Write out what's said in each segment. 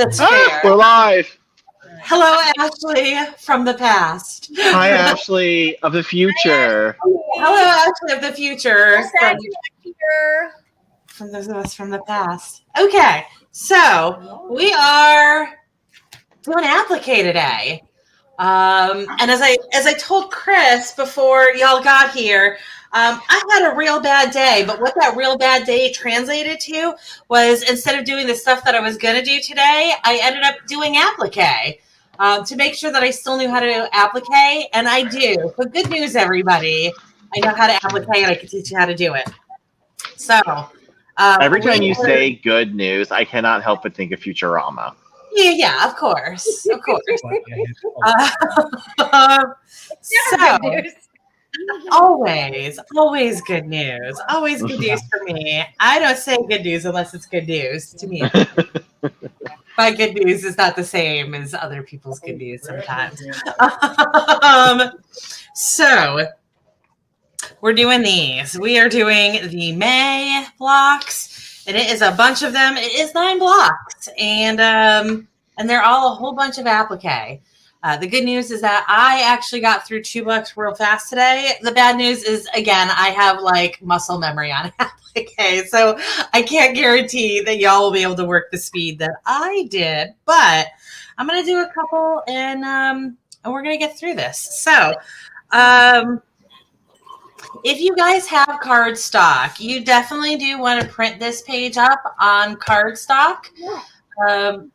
That's fair. We're live. Hello, Ashley from the past. Hi, Ashley of the future. Hello, Ashley of the future. From those of us from the past. Okay, so we are doing applique today. And as I told Chris before y'all got here, I had a real bad day, but what that real bad day translated to was instead of doing the stuff that I was going to do today, I ended up doing applique to make sure that I still knew how to do applique, and I do. So good news, everybody. I know how to applique, and I can teach you how to do it. So every time you say good news, I cannot help but think of Futurama. Yeah, of course. So, always good news. Always good news for me. I don't say good news unless it's good news to me. My good news is not the same as other people's good news sometimes. So we're doing these. We are doing the May blocks, and it is a bunch of them. It is 9 blocks, and they're all a whole bunch of applique. The good news is that I actually got through 2 blocks real fast today. The bad news is, again, I have like muscle memory on applique, so I can't guarantee that y'all will be able to work the speed that I did. But I'm gonna do a couple, and we're gonna get through this. So, if you guys have cardstock, you definitely do want to print this page up on cardstock.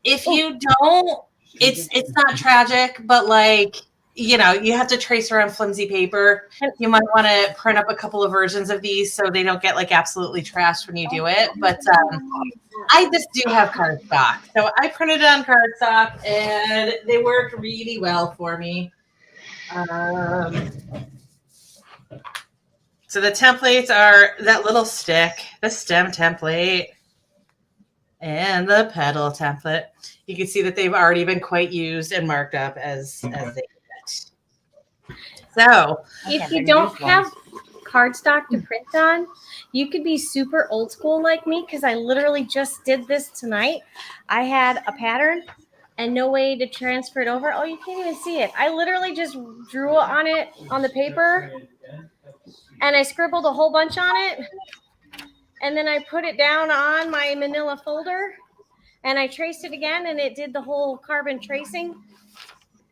If you don't, it's not tragic, but like, you know, you have to trace around flimsy paper. You might want to print up a couple of versions of these so they don't get like absolutely trashed when you do it. But I just do have cardstock. So I printed it on cardstock and they worked really well for me. So the templates are that little stick, the stem template, and the petal template. You can see that they've already been quite used and marked up as they get. So if you don't have cardstock to print on, you could be super old school like me, because I literally just did this tonight. I had a pattern and no way to transfer it over. Oh, you can't even see it. I literally just drew on it on the paper, and I scribbled a whole bunch on it, and then I put it down on my manila folder, and I traced it again, and it did the whole carbon tracing.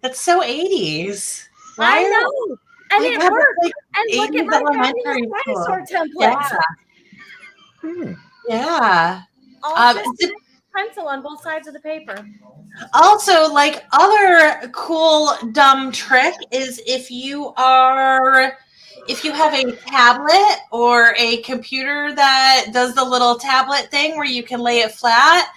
That's so 80s. I know. And it worked. Like, and look at my dinosaur template. Yeah. Just pencil on both sides of the paper. Also, like, other cool dumb trick is if you have a tablet or a computer that does the little tablet thing where you can lay it flat,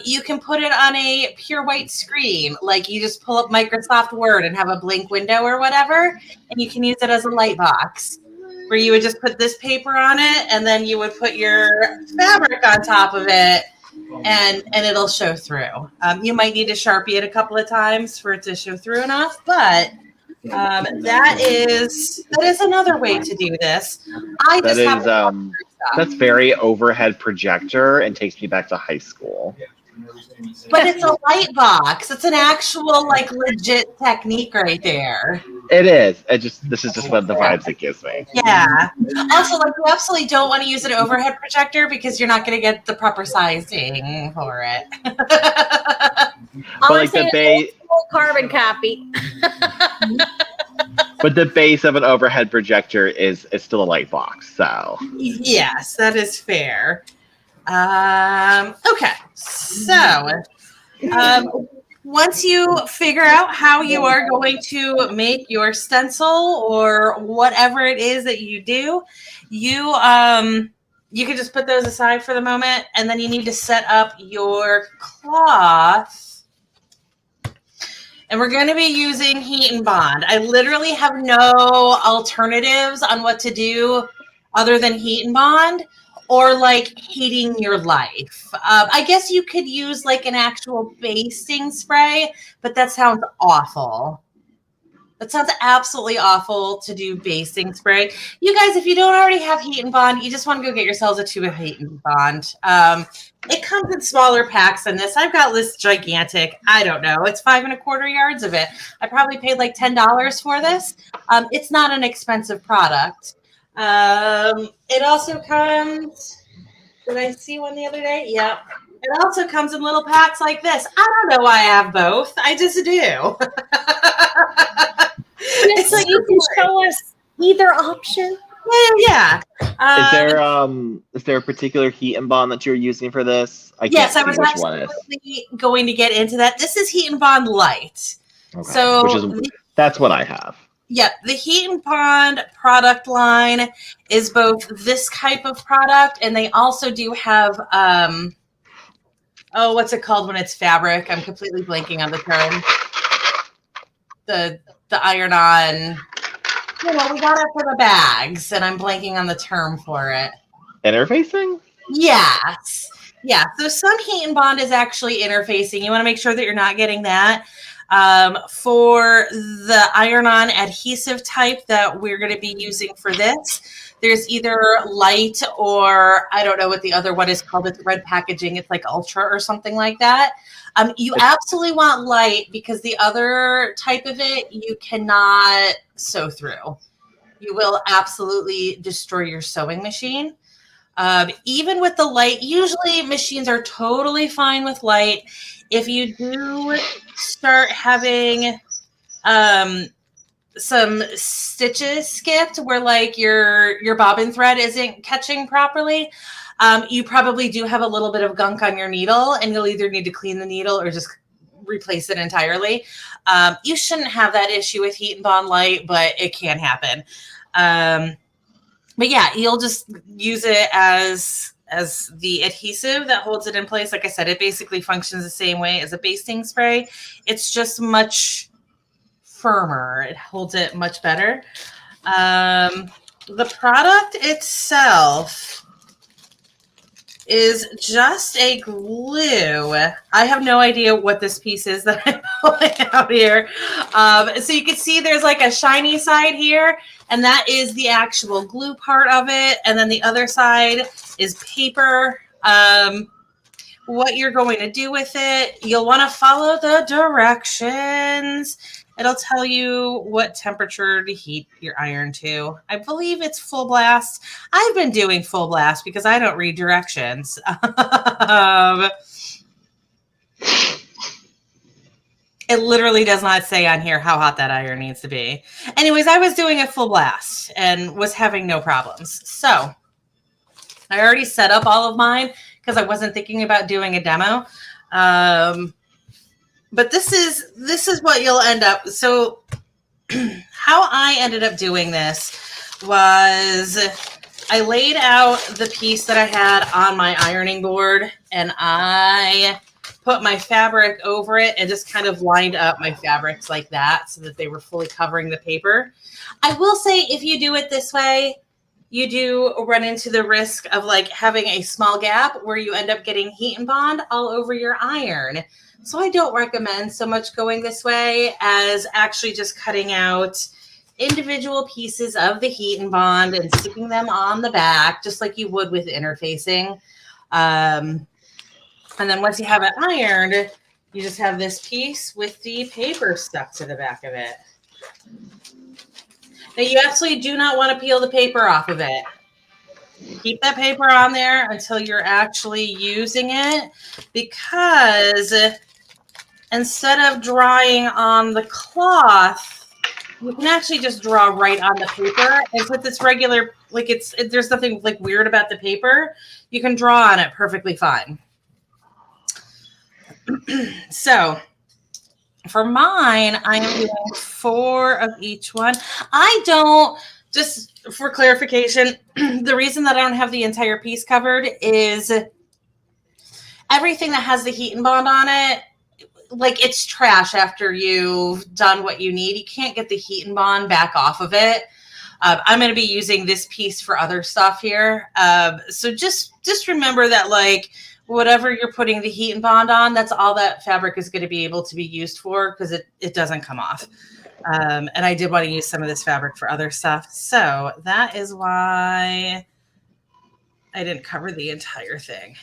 you can put it on a pure white screen. Like, you just pull up Microsoft Word and have a blank window or whatever, and you can use it as a light box where you would just put this paper on it, and then you would put your fabric on top of it, and it'll show through. You might need to Sharpie it a couple of times for it to show through enough, but that is another way to do this. That's very overhead projector and takes me back to high school. But it's a light box. It's an actual, like, legit technique right there. It is. This is just what the vibes it gives me. Yeah. Also, like, you absolutely don't want to use an overhead projector because you're not going to get the proper sizing for it. But like the base carbon copy. But the base of an overhead projector is still a light box. So yes, that is fair. Okay, so once you figure out how you are going to make your stencil or whatever it is that you do, you can just put those aside for the moment, and then you need to set up your cloth. And we're going to be using heat and bond. I literally have no alternatives on what to do other than heat and bond, or like hating your life. I guess you could use like an actual basting spray, but that sounds awful. That sounds absolutely awful to do basting spray. You guys, if you don't already have Heat and Bond, you just want to go get yourselves a tube of Heat and Bond. It comes in smaller packs than this. I've got this gigantic, I don't know, it's 5¼ yards of it. I probably paid like $10 for this. It's not an expensive product. It also comes, did I see one the other day? Yep. It also comes in little packs like this. I don't know why I have both. I just do. Just so you can show us either option. Yeah. Is there a particular Heat and Bond that you're using for this? I Yes, I can't was see which one is. actually going to get into that. This is Heat and Bond Light. Okay. So That's what I have. Yeah, the Heat and Bond product line is both this type of product, and they also do have what's it called when it's fabric? I'm completely blanking on the term. The iron-on. We got it for the bags, and I'm blanking on the term for it. Interfacing? Yes. Yeah. So some Heat and Bond is actually interfacing. You want to make sure that you're not getting that. For the iron-on adhesive type that we're going to be using for this, there's either light or I don't know what the other one is called. It's red packaging. It's like ultra or something like that. You absolutely want light because the other type of it you cannot sew through. You will absolutely destroy your sewing machine. Even with the light, usually machines are totally fine with light. If you do start having some stitches skipped where like your bobbin thread isn't catching properly, you probably do have a little bit of gunk on your needle, and you'll either need to clean the needle or just replace it entirely. You shouldn't have that issue with Heat and Bond Light, but it can happen. But yeah, you'll just use it as the adhesive that holds it in place. Like I said, it basically functions the same way as a basting spray. It's just much firmer. It holds it much better. The product itself is just a glue. I have no idea what this piece is that I'm pulling out here. So you can see there's like a shiny side here, and that is the actual glue part of it. And then the other side is paper. What you're going to do with it, you'll want to follow the directions. It'll tell you what temperature to heat your iron to. I believe it's full blast. I've been doing full blast because I don't read directions. It literally does not say on here how hot that iron needs to be. Anyways, I was doing a full blast and was having no problems. So I already set up all of mine because I wasn't thinking about doing a demo. But this is what you'll end up. So how I ended up doing this was I laid out the piece that I had on my ironing board, and I put my fabric over it and just kind of lined up my fabrics like that so that they were fully covering the paper. I will say if you do it this way, you do run into the risk of like having a small gap where you end up getting Heat and Bond all over your iron. So I don't recommend so much going this way as actually just cutting out individual pieces of the Heat and Bond and sticking them on the back, just like you would with interfacing. And then once you have it ironed, you just have this piece with the paper stuck to the back of it. Now you absolutely do not want to peel the paper off of it. Keep that paper on there until you're actually using it, because instead of drawing on the cloth, you can actually just draw right on the paper. And with this regular, like there's nothing like weird about the paper. You can draw on it perfectly fine. So for mine, I am doing 4 of each one. I don't, just for clarification, the reason that I don't have the entire piece covered is everything that has the Heat and Bond on it, like it's trash after you've done what you need. You can't get the Heat and Bond back off of it. I'm going to be using this piece for other stuff here. So just remember that like whatever you're putting the Heat and Bond on, that's all that fabric is going to be able to be used for, because it doesn't come off. And I did want to use some of this fabric for other stuff. So that is why I didn't cover the entire thing.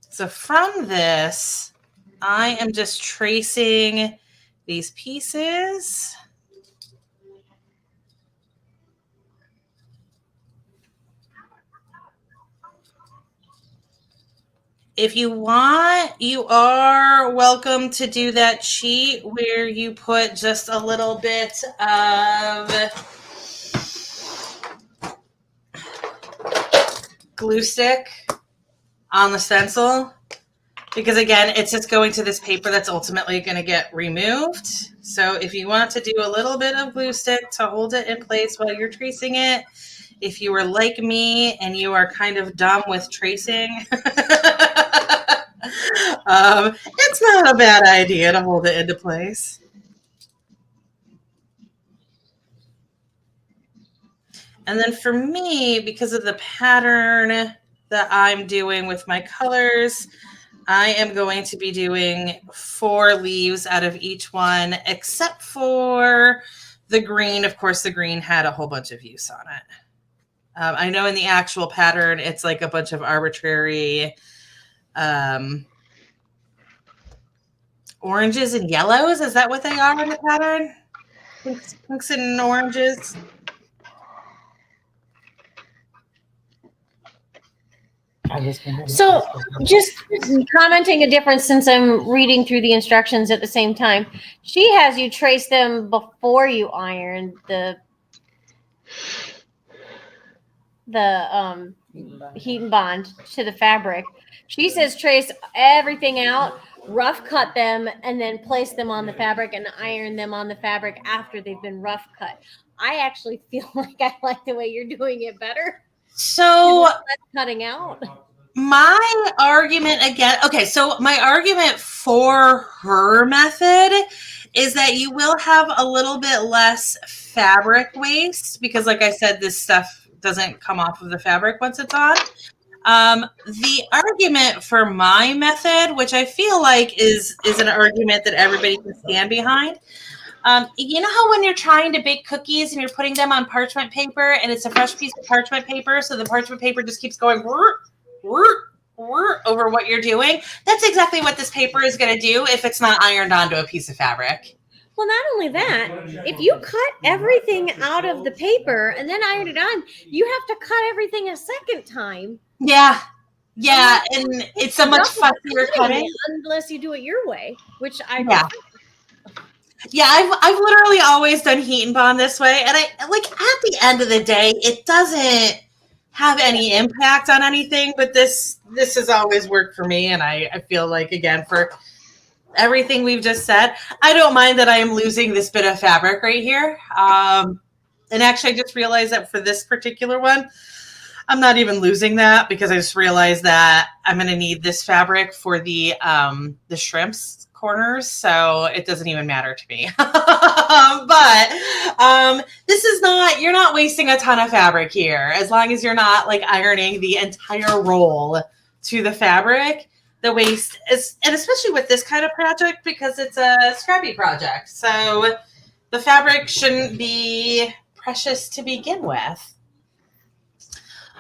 So from this, I am just tracing these pieces. If you want, you are welcome to do that sheet where you put just a little bit of glue stick on the stencil. Because again, it's just going to this paper that's ultimately going to get removed. So if you want to do a little bit of glue stick to hold it in place while you're tracing it, if you are like me and you are kind of dumb with tracing, it's not a bad idea to hold it into place. And then for me, because of the pattern that I'm doing with my colors, I am going to be doing 4 leaves out of each one, except for the green. Of course, the green had a whole bunch of use on it. I know in the actual pattern, it's like a bunch of arbitrary oranges and yellows. Is that what they are in the pattern? Pinks and oranges. So just commenting a difference since I'm reading through the instructions at the same time. She has you trace them before you iron the heat and bond to the fabric. She says trace everything out, rough cut them, and then place them on the fabric and iron them on the fabric after they've been rough cut. I actually feel like I like the way you're doing it better. So cutting out. My argument again, okay, so my argument for her method is that you will have a little bit less fabric waste because, like I said, this stuff doesn't come off of the fabric once it's on. The argument for my method, which I feel like is an argument that everybody can stand behind. You know how when you're trying to bake cookies and you're putting them on parchment paper and it's a fresh piece of parchment paper, so the parchment paper just keeps going over what you're doing? That's exactly what this paper is going to do if it's not ironed onto a piece of fabric. Well, not only that, if you cut everything out of the paper and then iron it on, you have to cut everything a second time. Yeah, and it's a much fussier cutting unless you do it your way, which I Yeah, I've literally always done heat and bond this way, and I like at the end of the day, it doesn't have any impact on anything, but this has always worked for me, and I feel like, again, for everything we've just said, I don't mind that I am losing this bit of fabric right here. And actually, I just realized that for this particular one, I'm not even losing that because I just realized that I'm going to need this fabric for the shrimps corners, so it doesn't even matter to me. But this is not, you're not wasting a ton of fabric here as long as you're not like ironing the entire roll to the fabric. The waste is, and especially with this kind of project because it's a scrappy project, so the fabric shouldn't be precious to begin with.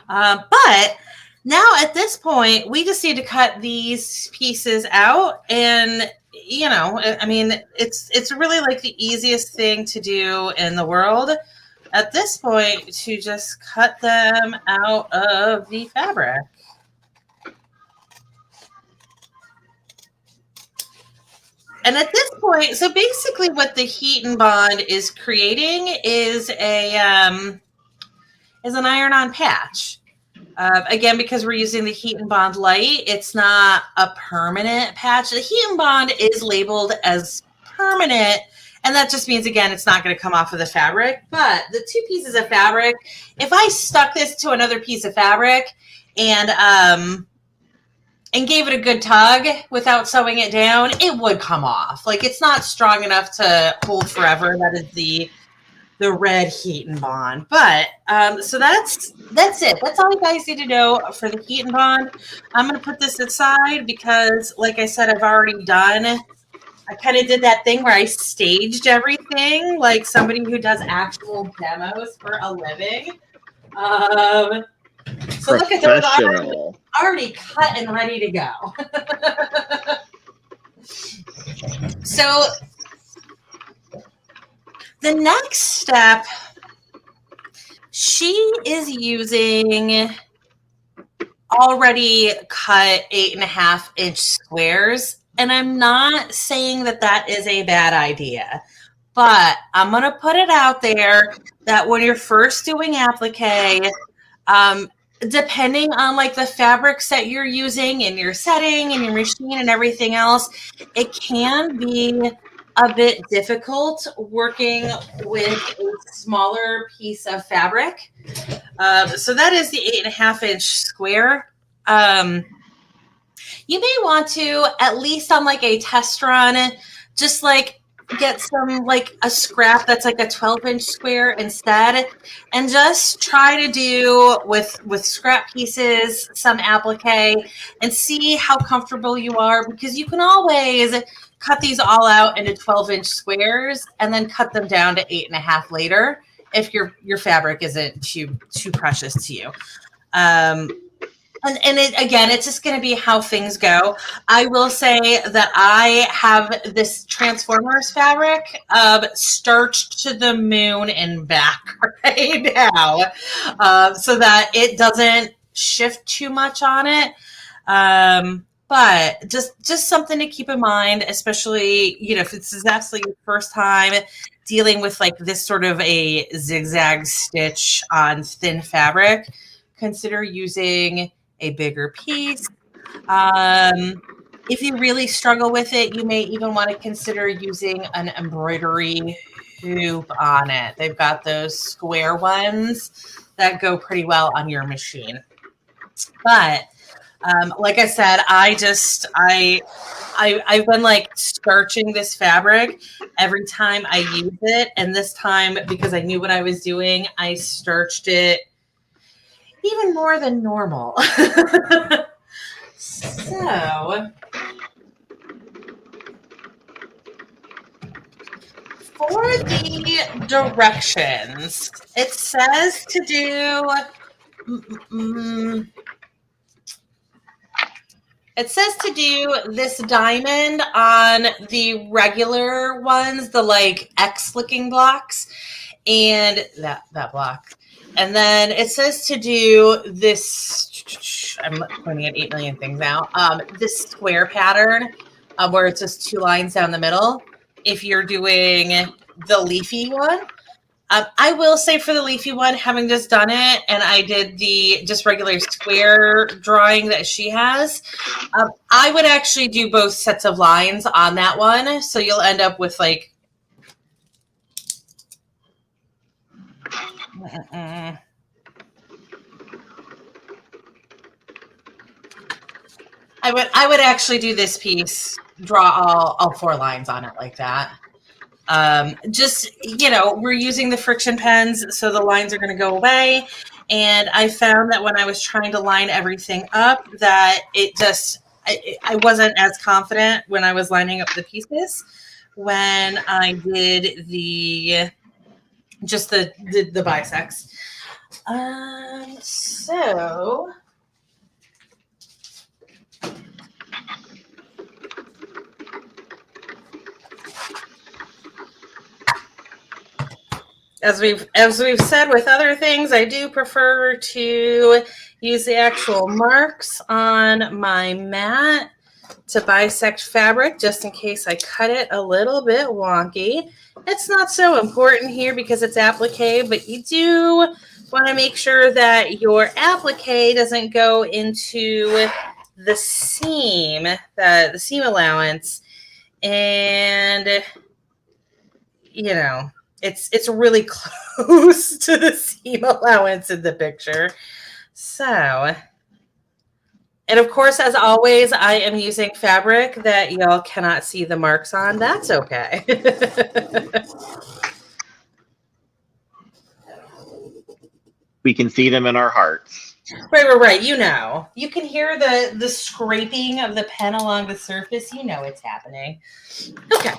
But now at this point, we just need to cut these pieces out, and you know, I mean, it's really like the easiest thing to do in the world at this point to just cut them out of the fabric. And at this point, so basically what the heat and bond is creating is an iron-on patch. Again, because we're using the heat and bond light, it's not a permanent patch. The heat and bond is labeled as permanent, and that just means, again, it's not going to come off of the fabric. But the 2 pieces of fabric, if I stuck this to another piece of fabric and gave it a good tug without sewing it down, it would come off. Like, it's not strong enough to hold forever. That is the red heat and bond. But so that's it. That's all you guys need to know for the heat and bond. I'm going to put this aside because, like I said, I've already done I kind of did that thing where I staged everything like somebody who does actual demos for a living. So look at those already cut and ready to go. So the next step, she is using already cut 8.5-inch squares. And I'm not saying that that is a bad idea, but I'm going to put it out there that when you're first doing applique, depending on like the fabrics that you're using in your setting and your machine and everything else, it can be a bit difficult working with a smaller piece of fabric. So that is the 8.5-inch square. You may want to, at least on like a test run, just like get some like a scrap that's like a 12-inch square instead, and just try to do with scrap pieces some applique and see how comfortable you are, because you can always cut these all out into 12-inch squares and then cut them down to 8.5 later if your fabric isn't too precious to you. And again, it's just going to be how things go. I will say that I have this Transformers fabric starched to the moon and back right now, so that it doesn't shift too much on it. But just something to keep in mind, especially, if this is absolutely your first time dealing with like this sort of a zigzag stitch on thin fabric. Consider using a bigger piece. If you really struggle with it, you may even want to consider using an embroidery hoop on it. They've got those square ones that go pretty well on your machine. But like I said, I've been like starching this fabric every time I use it, and this time, because I knew what I was doing, I starched it even more than normal. So for the directions, it says to do this diamond on the regular ones, the like X looking blocks, and that block. And then it says to do this, I'm pointing at 8 million things now, this square pattern where it's just 2 lines down the middle. If you're doing the leafy one, I will say for the leafy one, having just done it, and I did the just regular square drawing that she has, I would actually do both sets of lines on that one. So you'll end up with like, I would actually do this piece, draw all 4 lines on it like that. Just, we're using the friction pens, so the lines are going to go away. And I found that when I was trying to line everything up, that I wasn't as confident when I was lining up the pieces when I did the bisects. So as we've said with other things, I do prefer to use the actual marks on my mat to bisect fabric, just in case I cut it a little bit wonky. It's not so important here because it's applique, but you do want to make sure that your applique doesn't go into the seam, the seam allowance, and it's really close to the seam allowance in the picture. So, and of course, as always, I am using fabric that y'all cannot see the marks on. That's okay. We can see them in our hearts. Right. You know. You can hear the scraping of the pen along the surface. You know it's happening. Okay.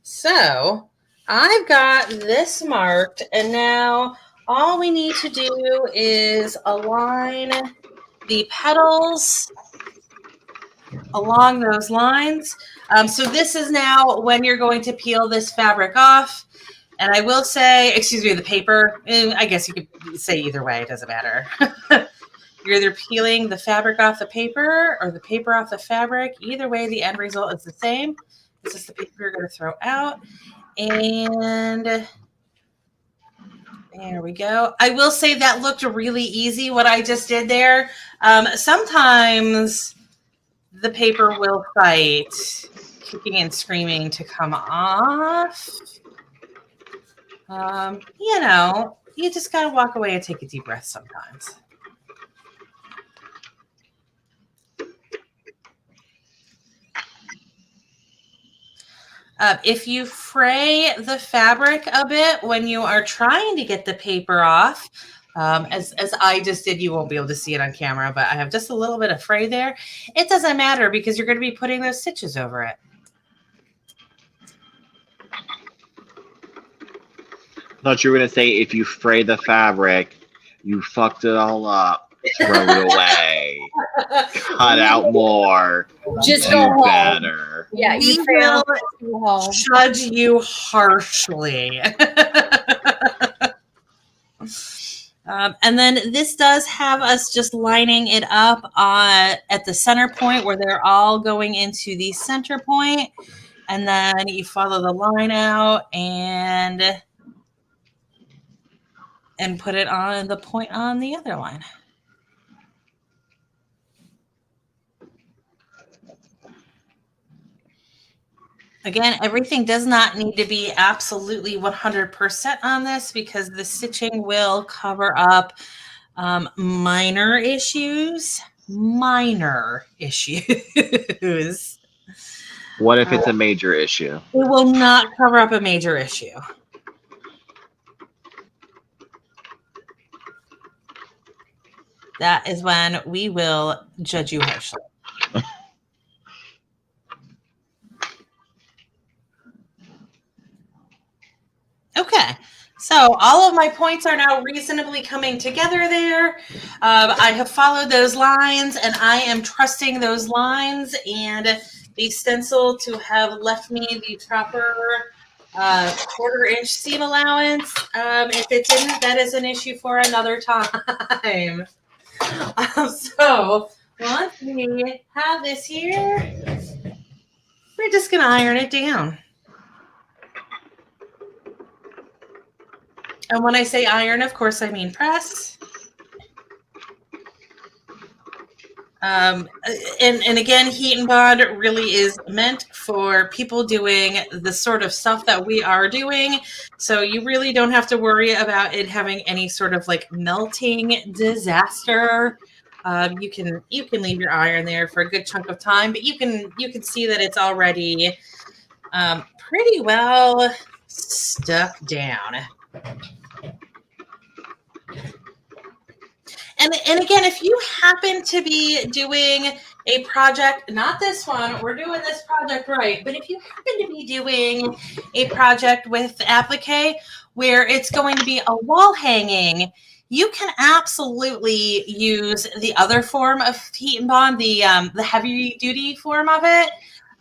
So I've got this marked, and now all we need to do is align the petals along those lines. So this is now when you're going to peel this fabric off. And I will say, excuse me, the paper, I guess you could say either way, it doesn't matter. You're either peeling the fabric off the paper or the paper off the fabric. Either way, the end result is the same. This is the paper you're going to throw out. And there we go. I will say that looked really easy, what I just did there. Sometimes the paper will fight, kicking and screaming to come off. You know, you just got to walk away and take a deep breath sometimes. If you fray the fabric a bit when you are trying to get the paper off, as I just did, you won't be able to see it on camera, but I have just a little bit of fray there. It doesn't matter because you're going to be putting those stitches over it. I thought you were going to say if you fray the fabric, you fucked it all up, throw it away, cut out more, Just do go home. better. Yeah, We you failed. will Go home. judge you harshly. And then this does have us just lining it up at the center point where they're all going into the center point. And then you follow the line out and put it on the point on the other line. Again, everything does not need to be absolutely 100% on this because the stitching will cover up minor issues. What if it's a major issue? It will not cover up a major issue. That is when we will judge you harshly. Okay, so all of my points are now reasonably coming together there. I have followed those lines, and I am trusting those lines and the stencil to have left me the proper 1/4 inch seam allowance. If it didn't, that is an issue for another time. So once we have this here, we're just going to iron it down. And when I say iron, of course, I mean press. And again, heat and bond really is meant for people doing the sort of stuff that we are doing. So you really don't have to worry about it having any sort of like melting disaster. You can leave your iron there for a good chunk of time, but you can see that it's already pretty well stuck down. And again, if you happen to be doing a project, not this one, we're doing this project right, but if you happen to be doing a project with applique where it's going to be a wall hanging, you can absolutely use the other form of heat and bond, the heavy duty form of it,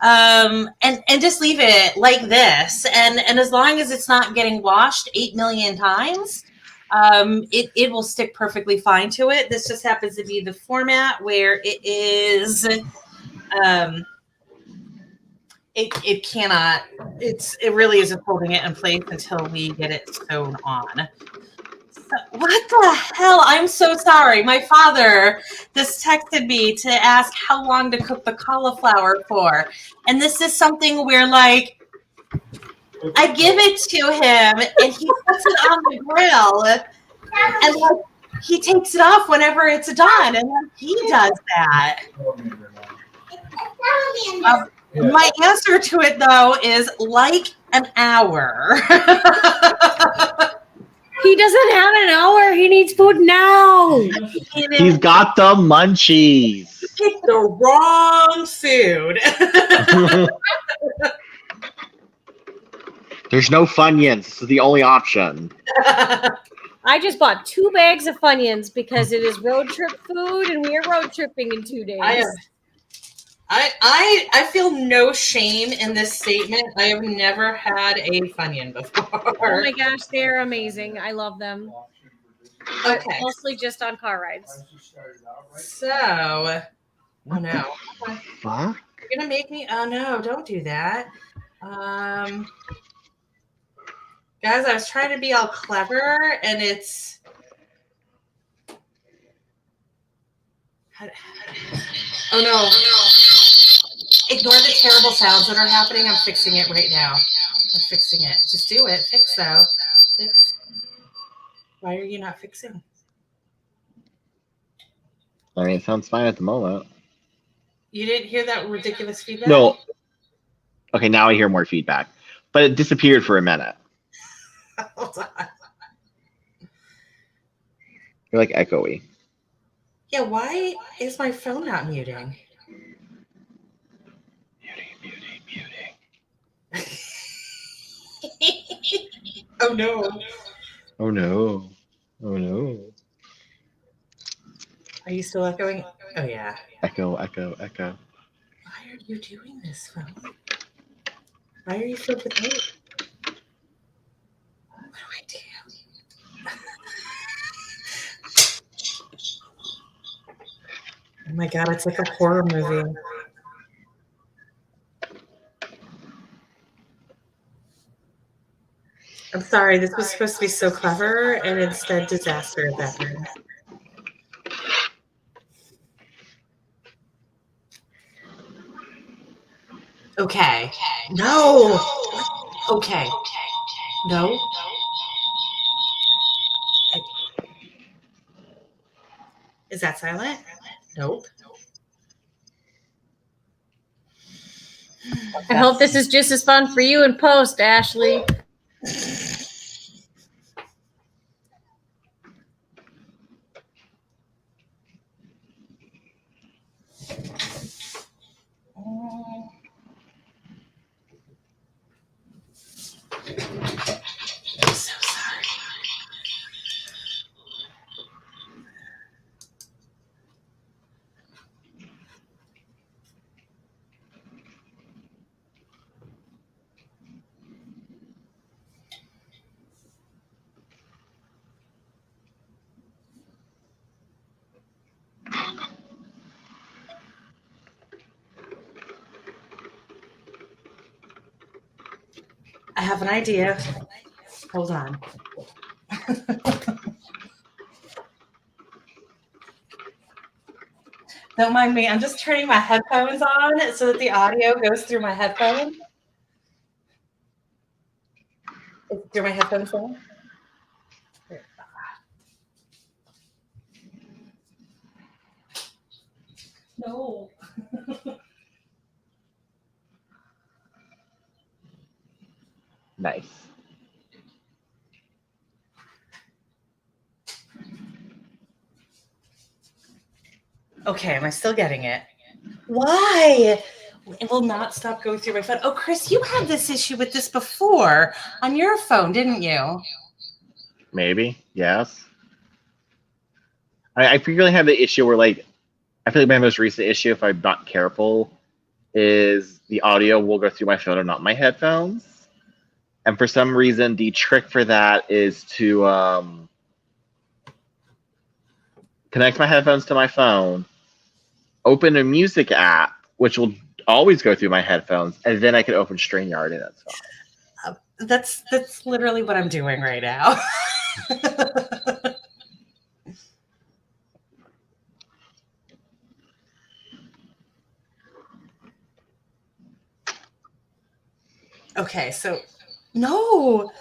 and just leave it like this. And as long as it's not getting washed 8 million times, it will stick perfectly fine to it. This just happens to be the format where it is, it really isn't holding it in place until we get it sewn on. So, what the hell? I'm so sorry. My father just texted me to ask how long to cook the cauliflower for. And this is something where like, I give it to him, and he puts it on the grill, and like, he takes it off whenever it's done, and then he does that. My answer to it, though, is like an hour. He doesn't have an hour. He needs food now. He's got the munchies. Picked the wrong food. There's no Funyuns. This is the only option. I just bought 2 bags of Funyuns because it is road trip food, and we are road tripping in 2 days. I feel no shame in this statement. I have never had a Funyun before. Oh my gosh, they're amazing. I love them. Okay. Mostly just on car rides. So, oh no. Fuck? You're gonna make me. Oh no! Don't do that. Guys, I was trying to be all clever, and it's. Oh no! Ignore the terrible sounds that are happening. I'm fixing it right now. I'm fixing it. Just do it. Fix though. Fix. Why are you not fixing? I mean, it sounds fine at the moment. You didn't hear that ridiculous feedback? No. Okay, now I hear more feedback. But it disappeared for a minute. Hold on. You're like echoey. Yeah, why is my phone not muting? Muting. Oh no. Oh no. Oh no. Are you still echoing? Oh yeah. Echo, echo, echo. Why are you doing this, phone? Why are you filled with hate? What do I do? Oh my god, it's like a horror movie. I'm sorry, this was supposed to be so clever, and instead disaster at that time. Okay. No. Okay. No. Is that silent? Nope. I hope this is just as fun for you in post, Ashley. I'm so sorry. I have an idea. Hold on. Don't mind me. I'm just turning my headphones on so that the audio goes through my headphones. Do my headphones on? No. Nice. Okay, am I still getting it? Why? It will not stop going through my phone. Oh, Chris, you had this issue with this before on your phone, didn't you? Maybe. Yes. I frequently have the issue where, like, I feel like my most recent issue, if I'm not careful, is the audio will go through my phone and not my headphones. And for some reason, the trick for that is to connect my headphones to my phone, open a music app, which will always go through my headphones, and then I can open StreamYard and that's fine. That's literally what I'm doing right now. Okay, so no.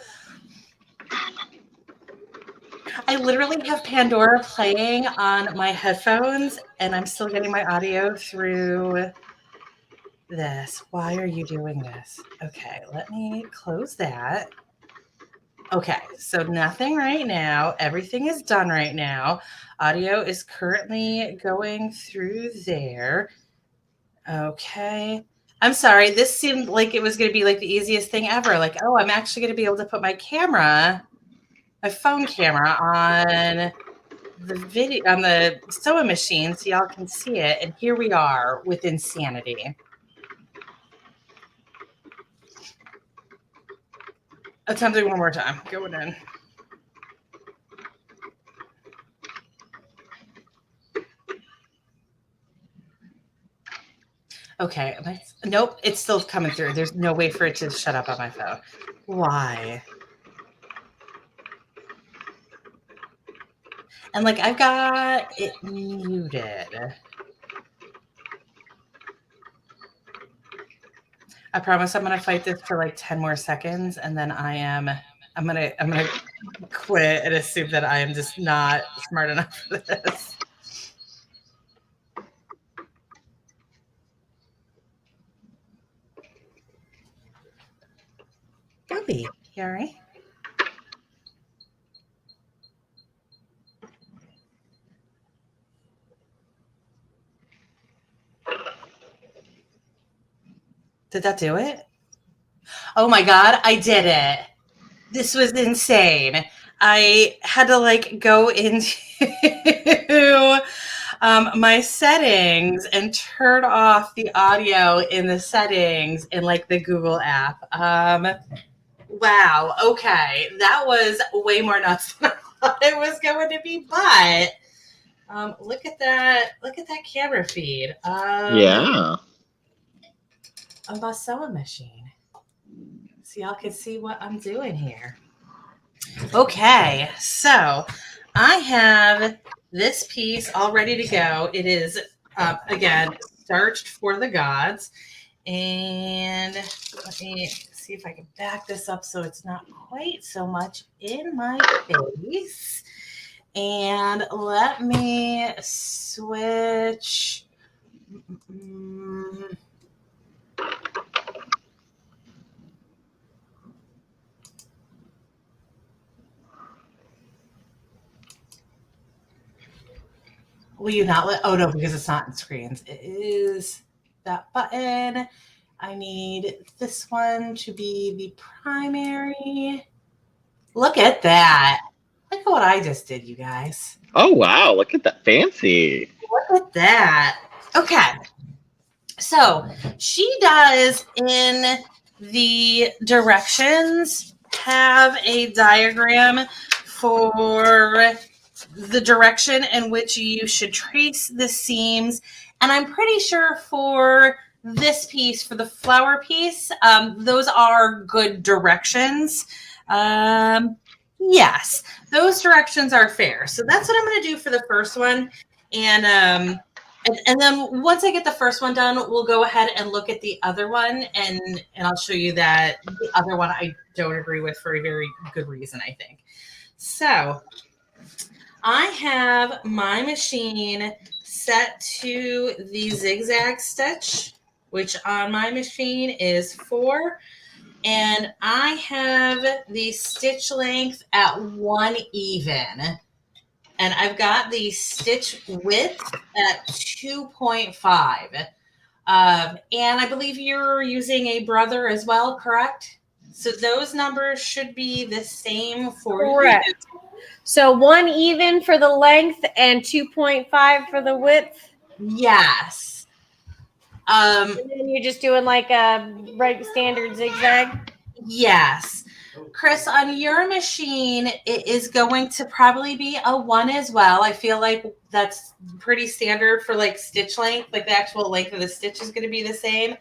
I literally have Pandora playing on my headphones, and I'm still getting my audio through this. Why are you doing this? Okay, let me close that. Okay, so nothing right now. Everything is done right now. Audio is currently going through there. Okay. I'm sorry. This seemed like it was going to be like the easiest thing ever. Like, oh, I'm actually going to be able to put my phone camera on the sewing machine so y'all can see it. And here we are with insanity. Attempting one more time. Going in. Okay. Nope. It's still coming through. There's no way for it to shut up on my phone. Why? And like I've got it muted. I promise I'm gonna fight this for like 10 more seconds and then I'm gonna quit and assume that I am just not smart enough for this. Bobby, you all right? Did that do it? Oh my God, I did it. This was insane. I had to like go into my settings and turn off the audio in the settings in like the Google app. Wow. Okay. That was way more nuts than I thought it was going to be, but look at that. Look at that camera feed. Yeah. Of a sewing machine. So y'all can see what I'm doing here. Okay. So I have this piece all ready to go. It is, again, starched for the gods. And let me see if I can back this up so it's not quite so much in my face. And let me switch. Will you not let? Oh no, because it's not in screens. It is that button. I need this one to be the primary. Look at that. Look at what I just did, you guys. Oh wow, look at that, fancy. Look at that. Okay. So she does in the directions have a diagram for the direction in which you should trace the seams. And I'm pretty sure for this piece, for the flower piece, those are good directions. Yes, those directions are fair. So that's what I'm going to do for the first one. And then once I get the first one done, we'll go ahead and look at the other one, and I'll show you that the other one I don't agree with for a very good reason, I think. So I have my machine set to the zigzag stitch, which on my machine is 4. And I have the stitch length at 1 even. And I've got the stitch width at 2.5. And I believe you're using a brother as well, correct? So those numbers should be the same for Correct. you. So 1 even for the length and 2.5 for the width. Yes. And then you're just doing like a right standard zigzag. Yes. Chris, on your machine, it is going to probably be a 1 as well. I feel like that's pretty standard for like stitch length. Like the actual length of the stitch is going to be the same.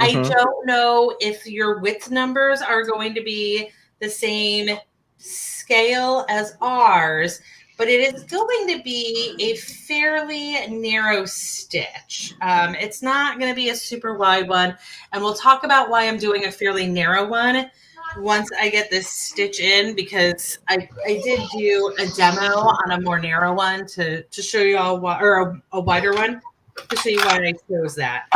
I don't know if your width numbers are going to be the same scale as ours, but it is going to be a fairly narrow stitch. It's not going to be a super wide one. And we'll talk about why I'm doing a fairly narrow one once I get this stitch in, because I did do a demo on a more narrow one to show you all or a wider one to show you why I chose that.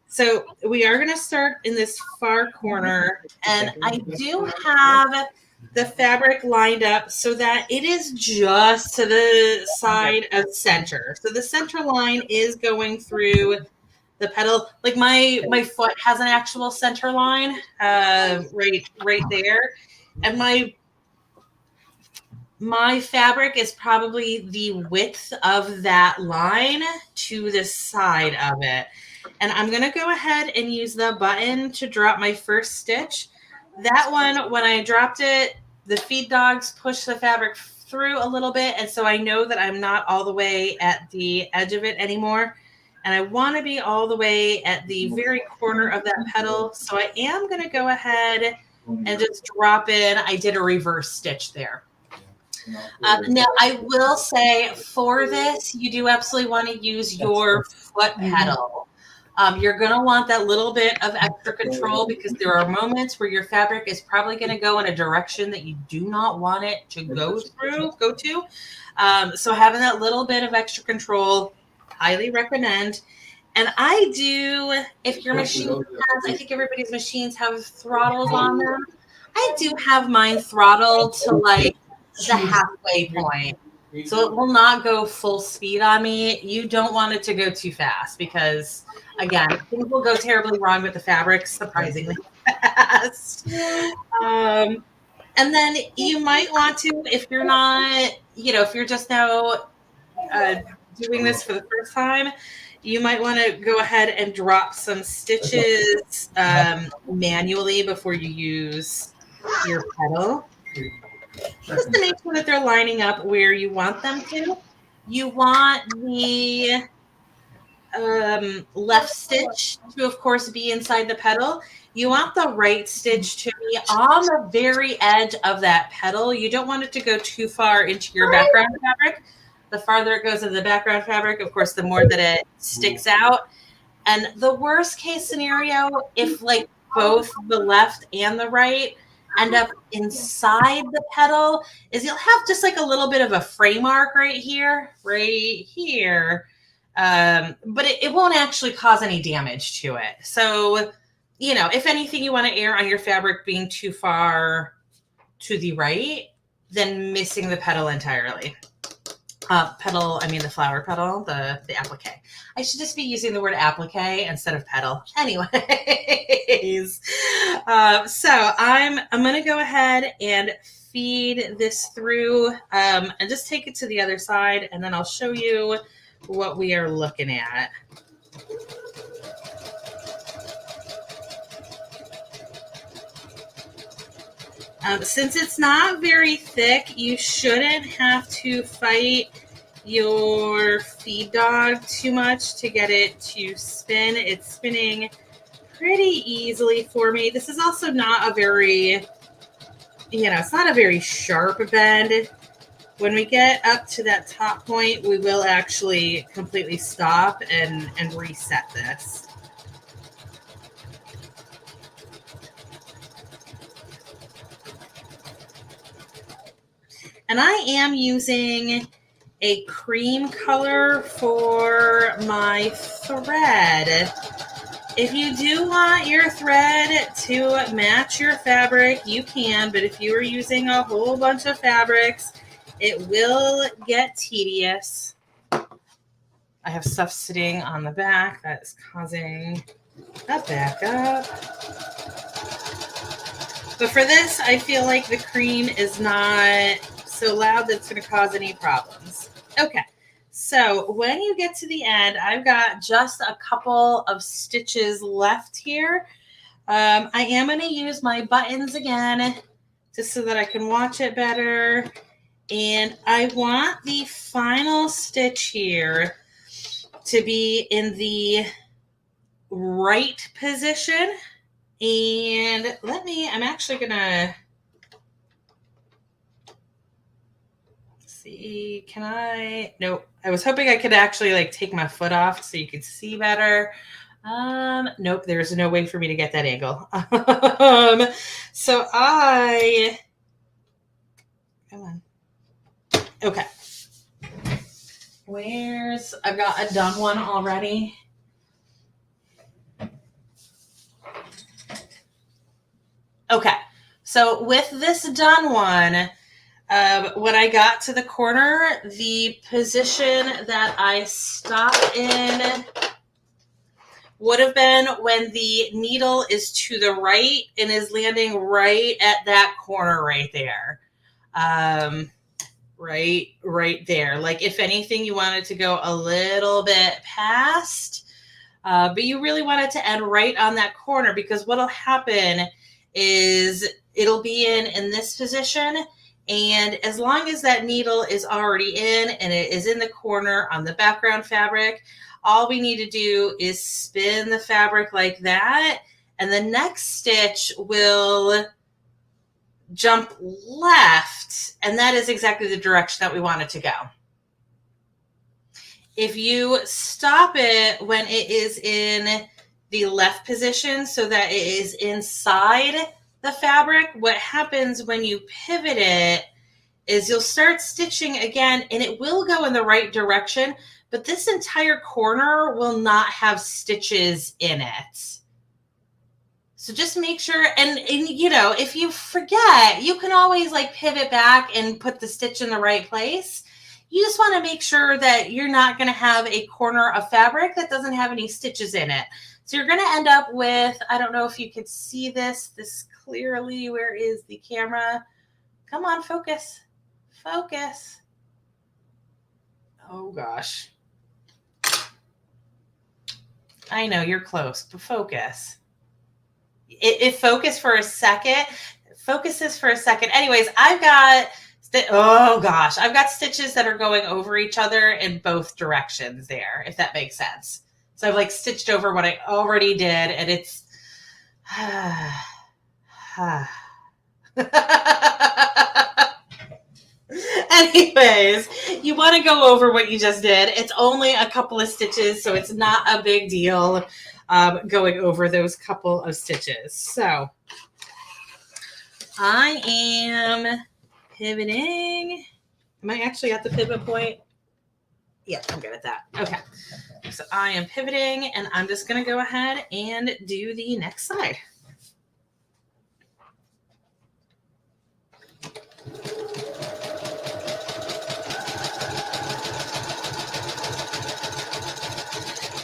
So we are going to start in this far corner, and I do have the fabric lined up so that it is just to the side of center. So the center line is going through the pedal. Like my foot has an actual center line, right there, and my fabric is probably the width of that line to the side of it. And I'm going to go ahead and use the button to drop my first stitch. That one, when I dropped it, the feed dogs pushed the fabric through a little bit. And so I know that I'm not all the way at the edge of it anymore. And I want to be all the way at the very corner of that pedal. So I am going to go ahead and just drop in. I did a reverse stitch there. Now, I will say for this, you do absolutely want to use your foot pedal. You're going to want that little bit of extra control because there are moments where your fabric is probably going to go in a direction that you do not want it to go to. So having that little bit of extra control, highly recommend. And I do, if your machine has, I think everybody's machines have throttles on them. I do have mine throttled to like the halfway point. So it will not go full speed on me. You don't want it to go too fast because, again, things will go terribly wrong with the fabric, surprisingly fast. And then you might want to, if you're not, if you're just now doing this for the first time, you might want to go ahead and drop some stitches manually before you use your pedal. Just to make sure that they're lining up where you want them to. You want the left stitch to, of course, be inside the pedal. You want the right stitch to be on the very edge of that pedal. You don't want it to go too far into your background fabric. The farther it goes into the background fabric, of course, the more that it sticks out. And the worst case scenario, if like both the left and the right end up inside the pedal, is you'll have just like a little bit of a frame mark right here. But it won't actually cause any damage to it. So, if anything, you want to err on your fabric being too far to the right than missing the pedal entirely. The flower petal, the applique. I should just be using the word applique instead of pedal. Anyways, so I'm going to go ahead and feed this through and just take it to the other side, and then I'll show you what we are looking at. Since it's not very thick, you shouldn't have to fight your feed dog too much to get it to spin. It's spinning pretty easily for me. This is also not a very, it's not a very sharp bend. When we get up to that top point, we will actually completely stop and reset this. And I am using a cream color for my thread. If you do want your thread to match your fabric, you can, but if you are using a whole bunch of fabrics, it will get tedious. I have stuff sitting on the back that is causing a backup. But for this, I feel like the cream is not so loud that it's going to cause any problems. Okay, so when you get to the end, I've got just a couple of stitches left here. I am going to use my buttons again just so that I can watch it better. And I want the final stitch here to be in the right position. And I'm actually going to see, nope. I was hoping I could actually like take my foot off so you could see better. Nope, there's no way for me to get that angle. So come on. Okay. I've got a done one already. Okay. So with this done one, when I got to the corner, the position that I stopped in would have been when the needle is to the right and is landing right at that corner right there. Right there. Like if anything, you want it to go a little bit past, but you really want it to end right on that corner, because what'll happen is it'll be in this position. And as long as that needle is already in and it is in the corner on the background fabric, all we need to do is spin the fabric like that. And the next stitch will jump left. And that is exactly the direction that we want it to go. If you stop it when it is in the left position so that it is inside the fabric, what happens when you pivot it is you'll start stitching again, and it will go in the right direction, but this entire corner will not have stitches in it. So just make sure, and you know, if you forget, you can always like pivot back and put the stitch in the right place. You just want to make sure that you're not going to have a corner of fabric that doesn't have any stitches in it. So you're going to end up with, I don't know if you could see this clearly. Where is the camera? Come on, focus. Focus. Oh gosh. I know you're close, but focus. If focus for a second, focuses for a second. Anyways, I've got, oh gosh, I've got stitches that are going over each other in both directions there, if that makes sense. So I've like stitched over what I already did, and it's, anyways, you want to go over what you just did. It's only a couple of stitches, so it's not a big deal going over those couple of stitches. So I am pivoting. Am I actually at the pivot point? Yeah, I'm good at that. Okay. So I am pivoting, and I'm just going to go ahead and do the next side.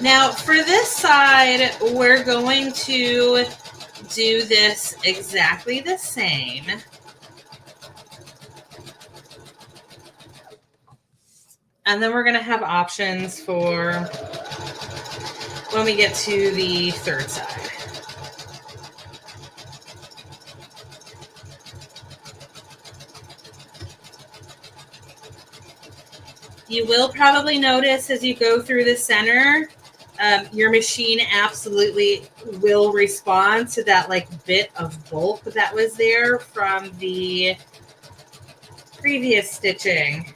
Now for this side, we're going to do this exactly the same. And then we're going to have options for when we get to the third side. You will probably notice as you go through the center, your machine absolutely will respond to that like bit of bulk that was there from the previous stitching.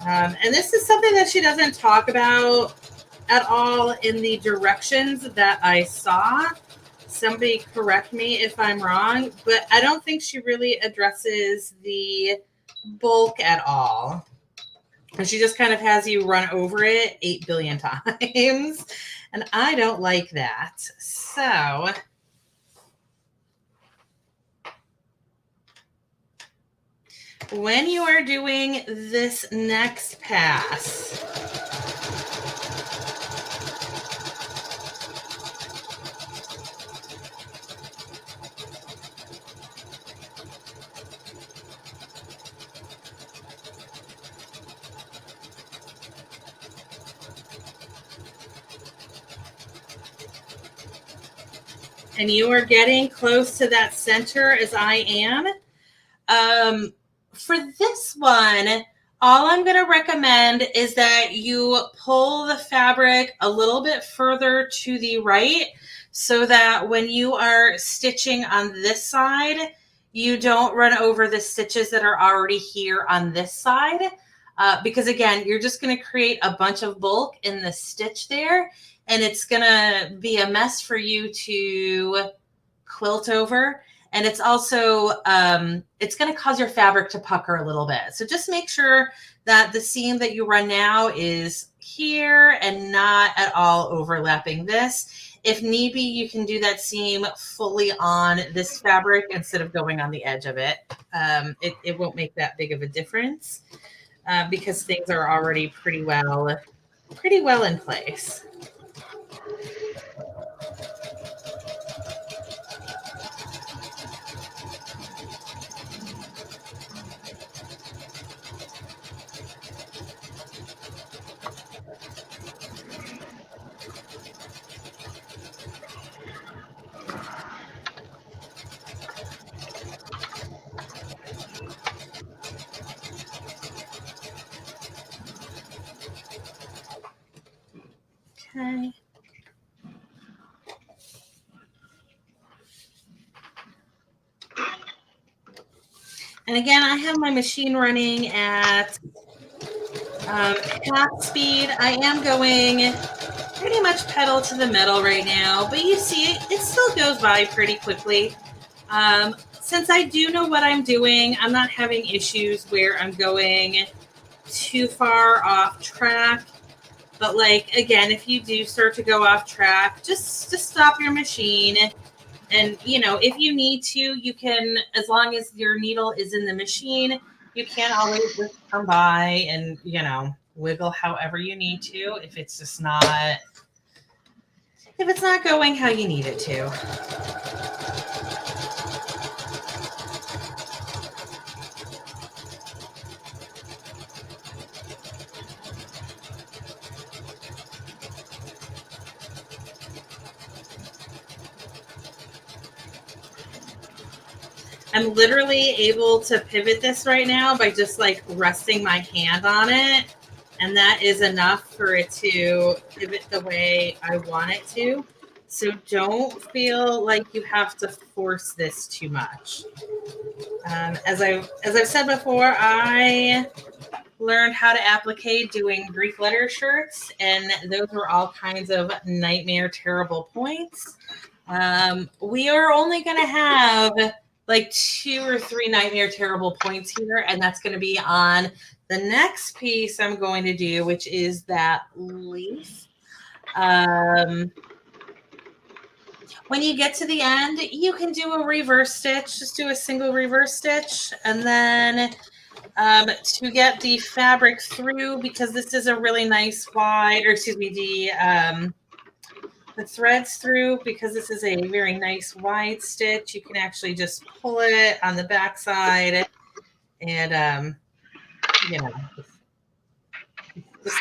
And this is something that she doesn't talk about at all in the directions that I saw. Somebody correct me if I'm wrong, but I don't think she really addresses the bulk at all. And she just kind of has you run over it 8 billion times. And I don't like that. So when you are doing this next pass, and you are getting close to that center as I am, for this one, all I'm going to recommend is that you pull the fabric a little bit further to the right so that when you are stitching on this side, you don't run over the stitches that are already here on this side. Because again, you're just going to create a bunch of bulk in the stitch there, and it's going to be a mess for you to quilt over. And it's also, it's going to cause your fabric to pucker a little bit. So just make sure that the seam that you run now is here and not at all overlapping this. If need be, you can do that seam fully on this fabric instead of going on the edge of it. It won't make that big of a difference because things are already pretty well in place. Okay. And again, I have my machine running at half speed. I am going pretty much pedal to the metal right now, but you see it still goes by pretty quickly. Since I do know what I'm doing, I'm not having issues where I'm going too far off track. But like, again, if you do start to go off track, just stop your machine. And, you know, if you need to, you can, as long as your needle is in the machine, you can always just come by and, you know, wiggle however you need to if it's just not, if it's not going how you need it to. I'm literally able to pivot this right now by just like resting my hand on it. And that is enough for it to pivot the way I want it to. So don't feel like you have to force this too much. As I've said before, I learned how to applique doing Greek letter shirts, and those were all kinds of nightmare, terrible points. We are only going to have like 2 or 3 nightmare terrible points here, and that's going to be on the next piece I'm going to do, which is that leaf. When you get to the end, you can do a reverse stitch, just do a single reverse stitch, and then to get the fabric through, because this is a really nice wide, or excuse me, the threads through, because this is a very nice wide stitch, you can actually just pull it on the back side and you know, just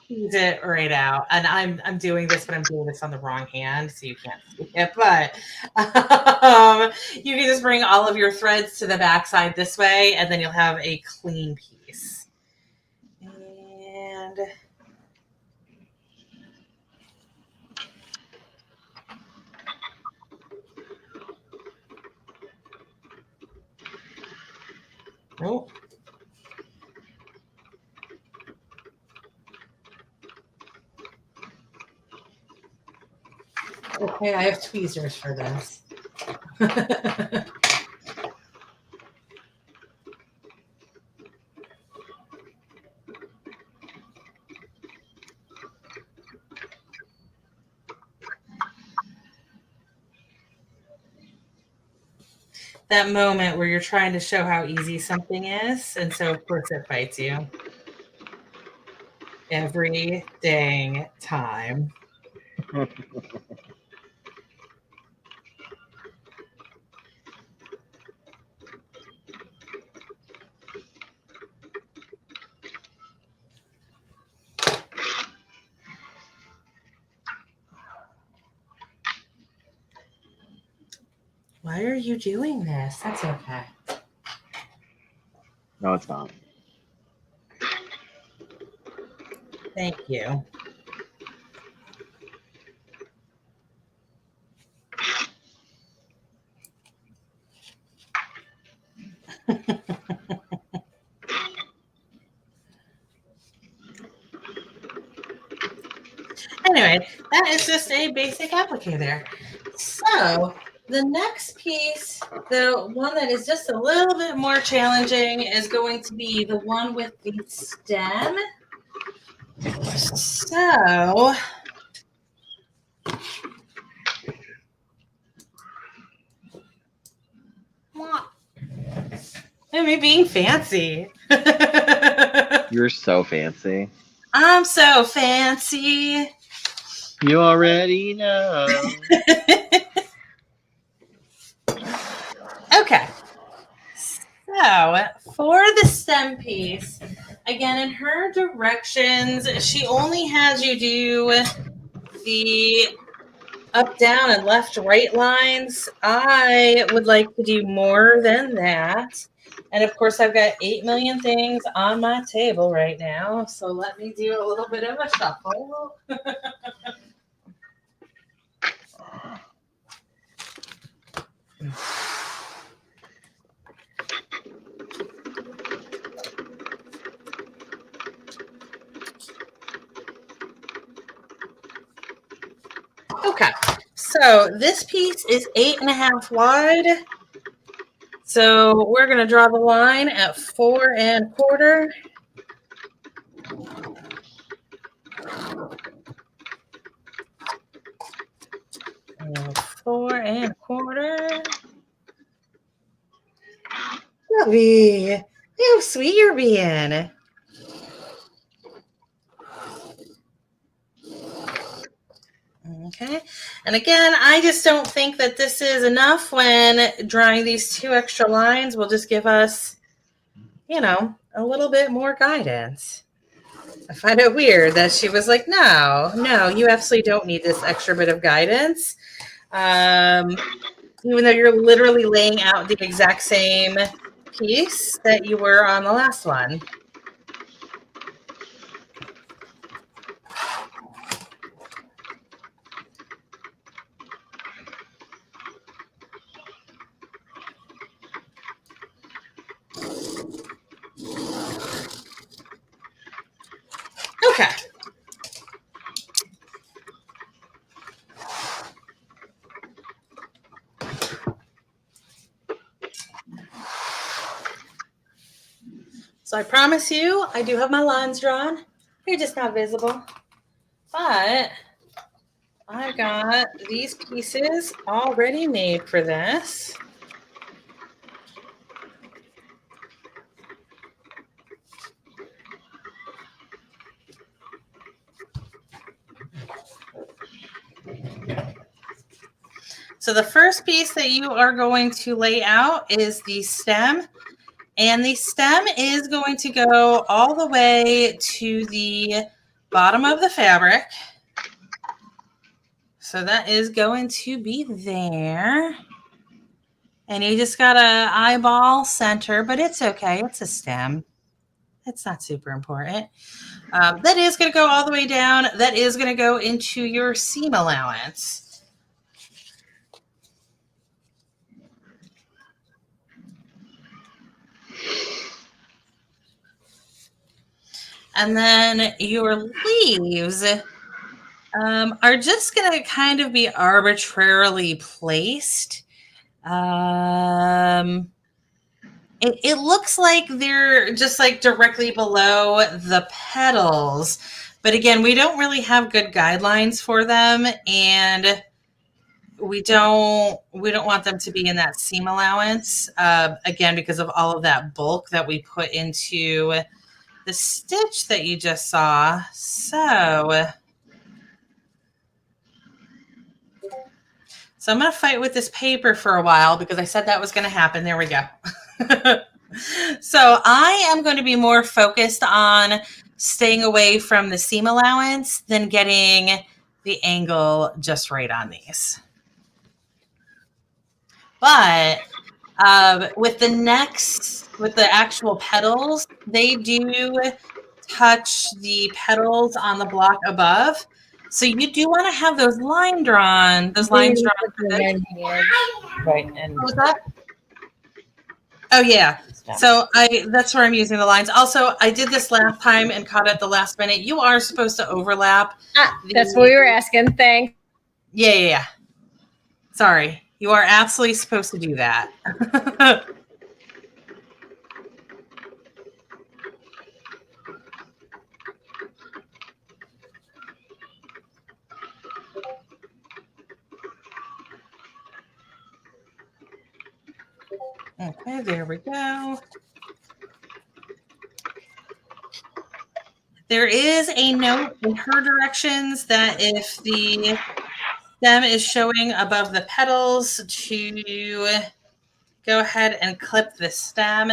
tease it right out. And I'm doing this, but I'm doing this on the wrong hand, so you can't see it. But you can just bring all of your threads to the back side this way, and then you'll have a clean piece. And nope. Okay, I have tweezers for this. That moment where you're trying to show how easy something is, and so of course it bites you. Every dang time. Why are you doing this? That's okay. No, it's not. Thank you. Anyway, that is just a basic applique there. So the next piece, the one that is just a little bit more challenging, is going to be the one with the stem. So, me being fancy. You're so fancy. I'm so fancy. You already know. Okay. So, for the stem piece, again, in her directions, she only has you do the up, down, and left, right lines. I would like to do more than that. And of course, I've got 8 million things on my table right now. So let me do a little bit of a shuffle. Okay, so this piece is 8.5 wide. So we're going to draw the line at 4.25. And 4.25. Lovey, how sweet you're being. Okay, and again, I just don't think that this is enough when drawing these 2 extra lines will just give us, a little bit more guidance. I find it weird that she was like, no, you absolutely don't need this extra bit of guidance. Even though you're literally laying out the exact same piece that you were on the last one. Okay. So I promise you, I do have my lines drawn. They're just not visible. But I've got these pieces already made for this. So the first piece that you are going to lay out is the stem. And the stem is going to go all the way to the bottom of the fabric. So that is going to be there. And you just got to eyeball center, but it's okay. It's a stem. It's not super important. That is going to go all the way down. That is going to go into your seam allowance. And then your leaves are just going to kind of be arbitrarily placed. It looks like they're just like directly below the petals. But again, we don't really have good guidelines for them. And we don't want them to be in that seam allowance. Again, because of all of that bulk that we put into the stitch that you just saw. So I'm going to fight with this paper for a while because I said that was going to happen. There we go. So I am going to be more focused on staying away from the seam allowance than getting the angle just right on these. But with the actual petals, they do touch the petals on the block above. So you do want to have those lines drawn. Right. And what was that? Oh yeah. So that's where I'm using the lines. Also, I did this last time and caught it the last minute. You are supposed to overlap. That's what we were asking. Thanks. Yeah. Sorry. You are absolutely supposed to do that. Okay, there we go. There is a note in her directions that if the stem is showing above the petals, to go ahead and clip the stem.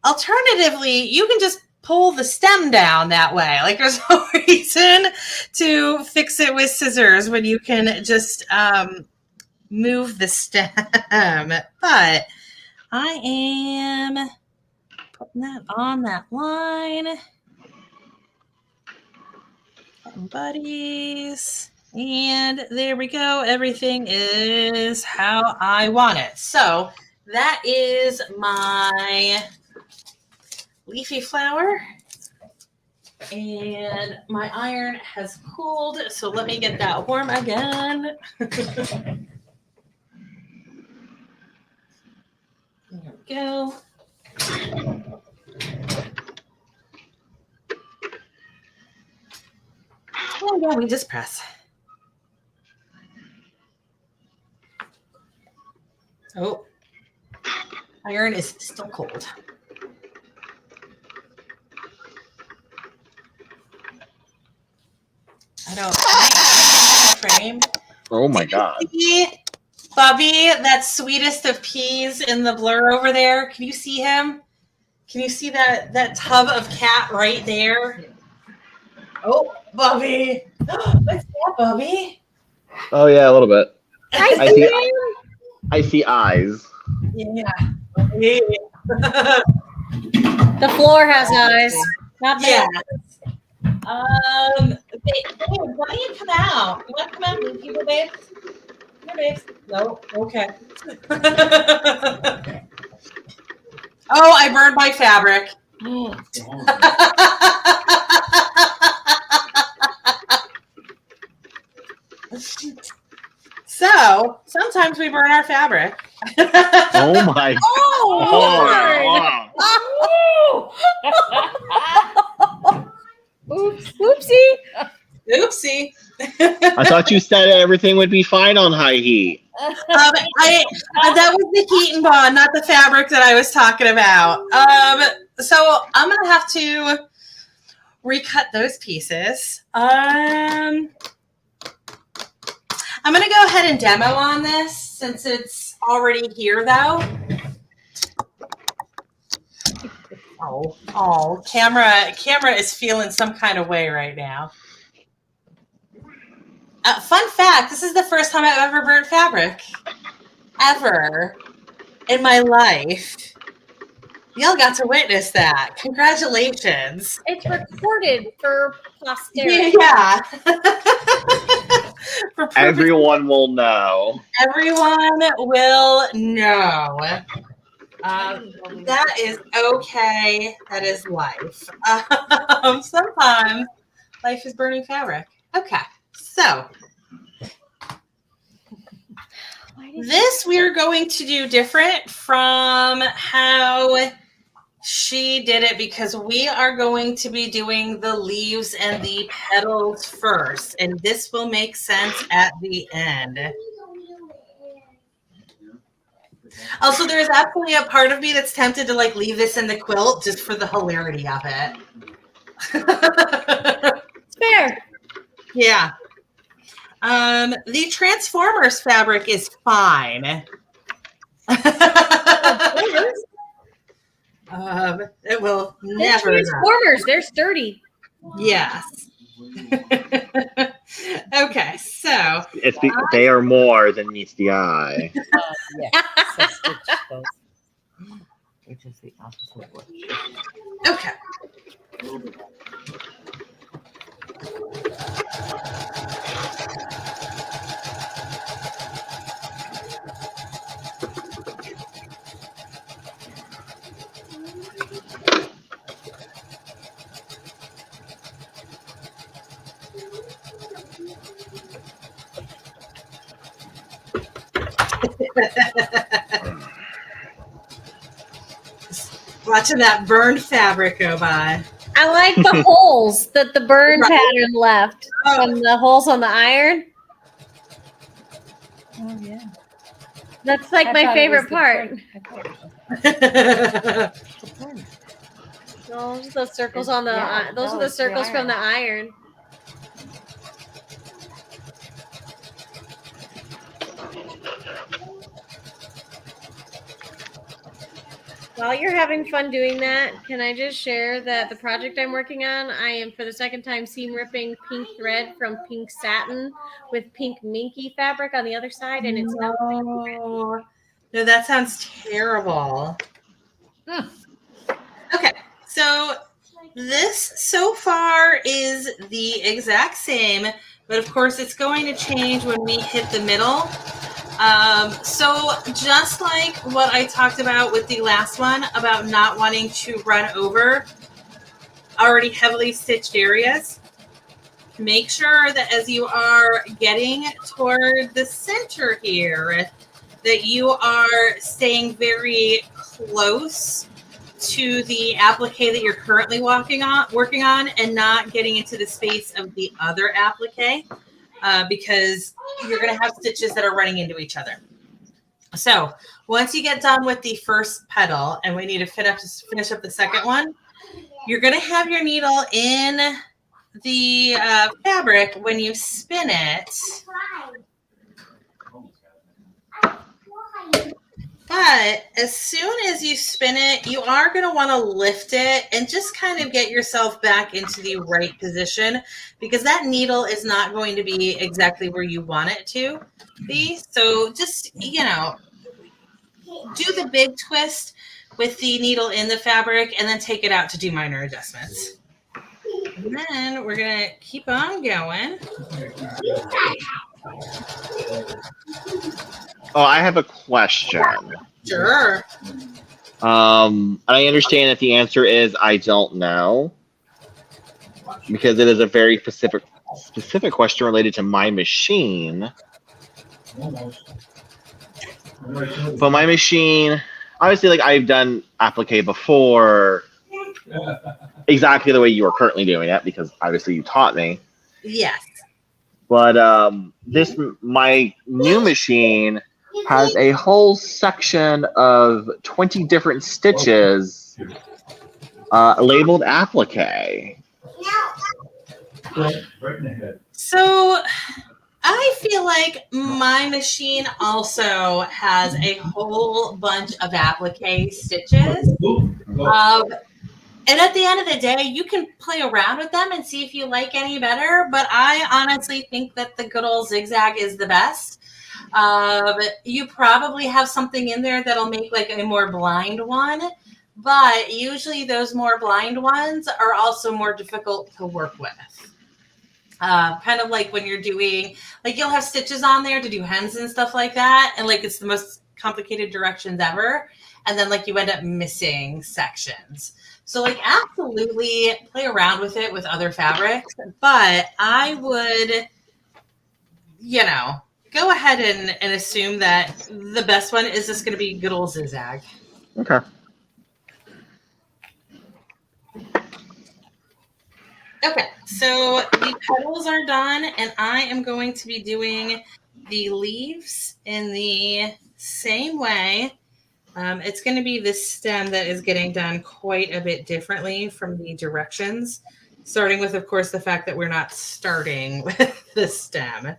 Alternatively, you can just pull the stem down that way. Like there's no reason to fix it with scissors when you can just move the stem. But I am putting that on that line. Buddies. And there we go. Everything is how I want it. So that is my leafy flower. And my iron has cooled. So let me get that warm again. There we go. Oh, yeah, we just press. Oh, iron is still cold. I don't frame. Oh my god. See, Bubby, that sweetest of peas in the blur over there. Can you see him? Can you see that tub of cat right there? Oh, Bubby. What's that, Bubby? Oh yeah, a little bit. Hi, I see eyes. Yeah. the floor has eyes. Not Yeah. bad. Babe, why don't you come out? You want to come out and meet people, babe? Come here, babes. No? Okay. Oh, I burned my fabric. So, sometimes we burn our fabric. Oh my Oh, god. Oops, whoopsie. Oopsie. I thought you said everything would be fine on high heat. That was the heat and bond, not the fabric that I was talking about. So I'm gonna have to recut those pieces. I'm gonna go ahead and demo on this since it's already here, though. Oh, camera is feeling some kind of way right now. Fun fact, this is the first time I've ever burnt fabric. Ever. In my life. Y'all got to witness that. Congratulations. It's recorded for posterity. Yeah. For Everyone will know. Everyone will know. That is okay. That is life. Sometimes life is burning fabric. Okay. So this we're going to do different from how she did it because we are going to be doing the leaves and the petals first, and this will make sense at the end. Also, there's absolutely a part of me that's tempted to like leave this in the quilt just for the hilarity of it. It's fair. Yeah. The Transformers fabric is fine. It will never. Transformers, they're sturdy. Yes. Okay, so They are more than meets the eye. Which is the opposite of what okay. Watching that burned fabric go by. I like the holes that the burn Right. pattern left from the holes on the iron. Oh yeah. That's like my favorite part. Those are the circles on the. Yeah, Those no, are the it's the circles from the iron. While you're having fun doing that, can I just share that the project I'm working on, I am for the second time seam ripping pink thread from pink satin with pink minky fabric on the other side, and it's not. No, that sounds terrible. Okay, so this so far is the exact same, but of course it's going to change when we hit the middle. So just like what I talked about with the last one about not wanting to run over already heavily stitched areas, make sure that as you are getting toward the center here, that you are staying very close to the applique that you're currently working on, and not getting into the space of the other applique, because you're going to have stitches that are running into each other. So once you get done with the first petal, and we need to finish up the second one, you're going to have your needle in the fabric when you spin it. But as soon as you spin it, you are going to want to lift it and just kind of get yourself back into the right position, because that needle is not going to be exactly where you want it to be. So just, do the big twist with the needle in the fabric and then take it out to do minor adjustments. And then we're going to keep on going. Oh, I have a question. Sure. I understand that the answer is I don't know, because it is a very specific question related to my machine. But my machine, obviously, like I've done applique before, exactly the way you are currently doing it, because obviously you taught me. Yes. But my new machine has a whole section of 20 different stitches labeled applique. So I feel like my machine also has a whole bunch of applique stitches. And at the end of the day, you can play around with them and see if you like any better. But I honestly think that the good old zigzag is the best. You probably have something in there that'll make like a more blind one. But usually those more blind ones are also more difficult to work with. Kind of like when you're doing, like you'll have stitches on there to do hems and stuff like that. And like it's the most complicated directions ever. And then like you end up missing sections. So like absolutely play around with it with other fabrics. But I would, go ahead and assume that the best one is just going to be good old zigzag. Okay. Okay, so the petals are done, and I am going to be doing the leaves in the same way. It's going to be the stem that is getting done quite a bit differently from the directions, starting with, of course, the fact that we're not starting with the stem.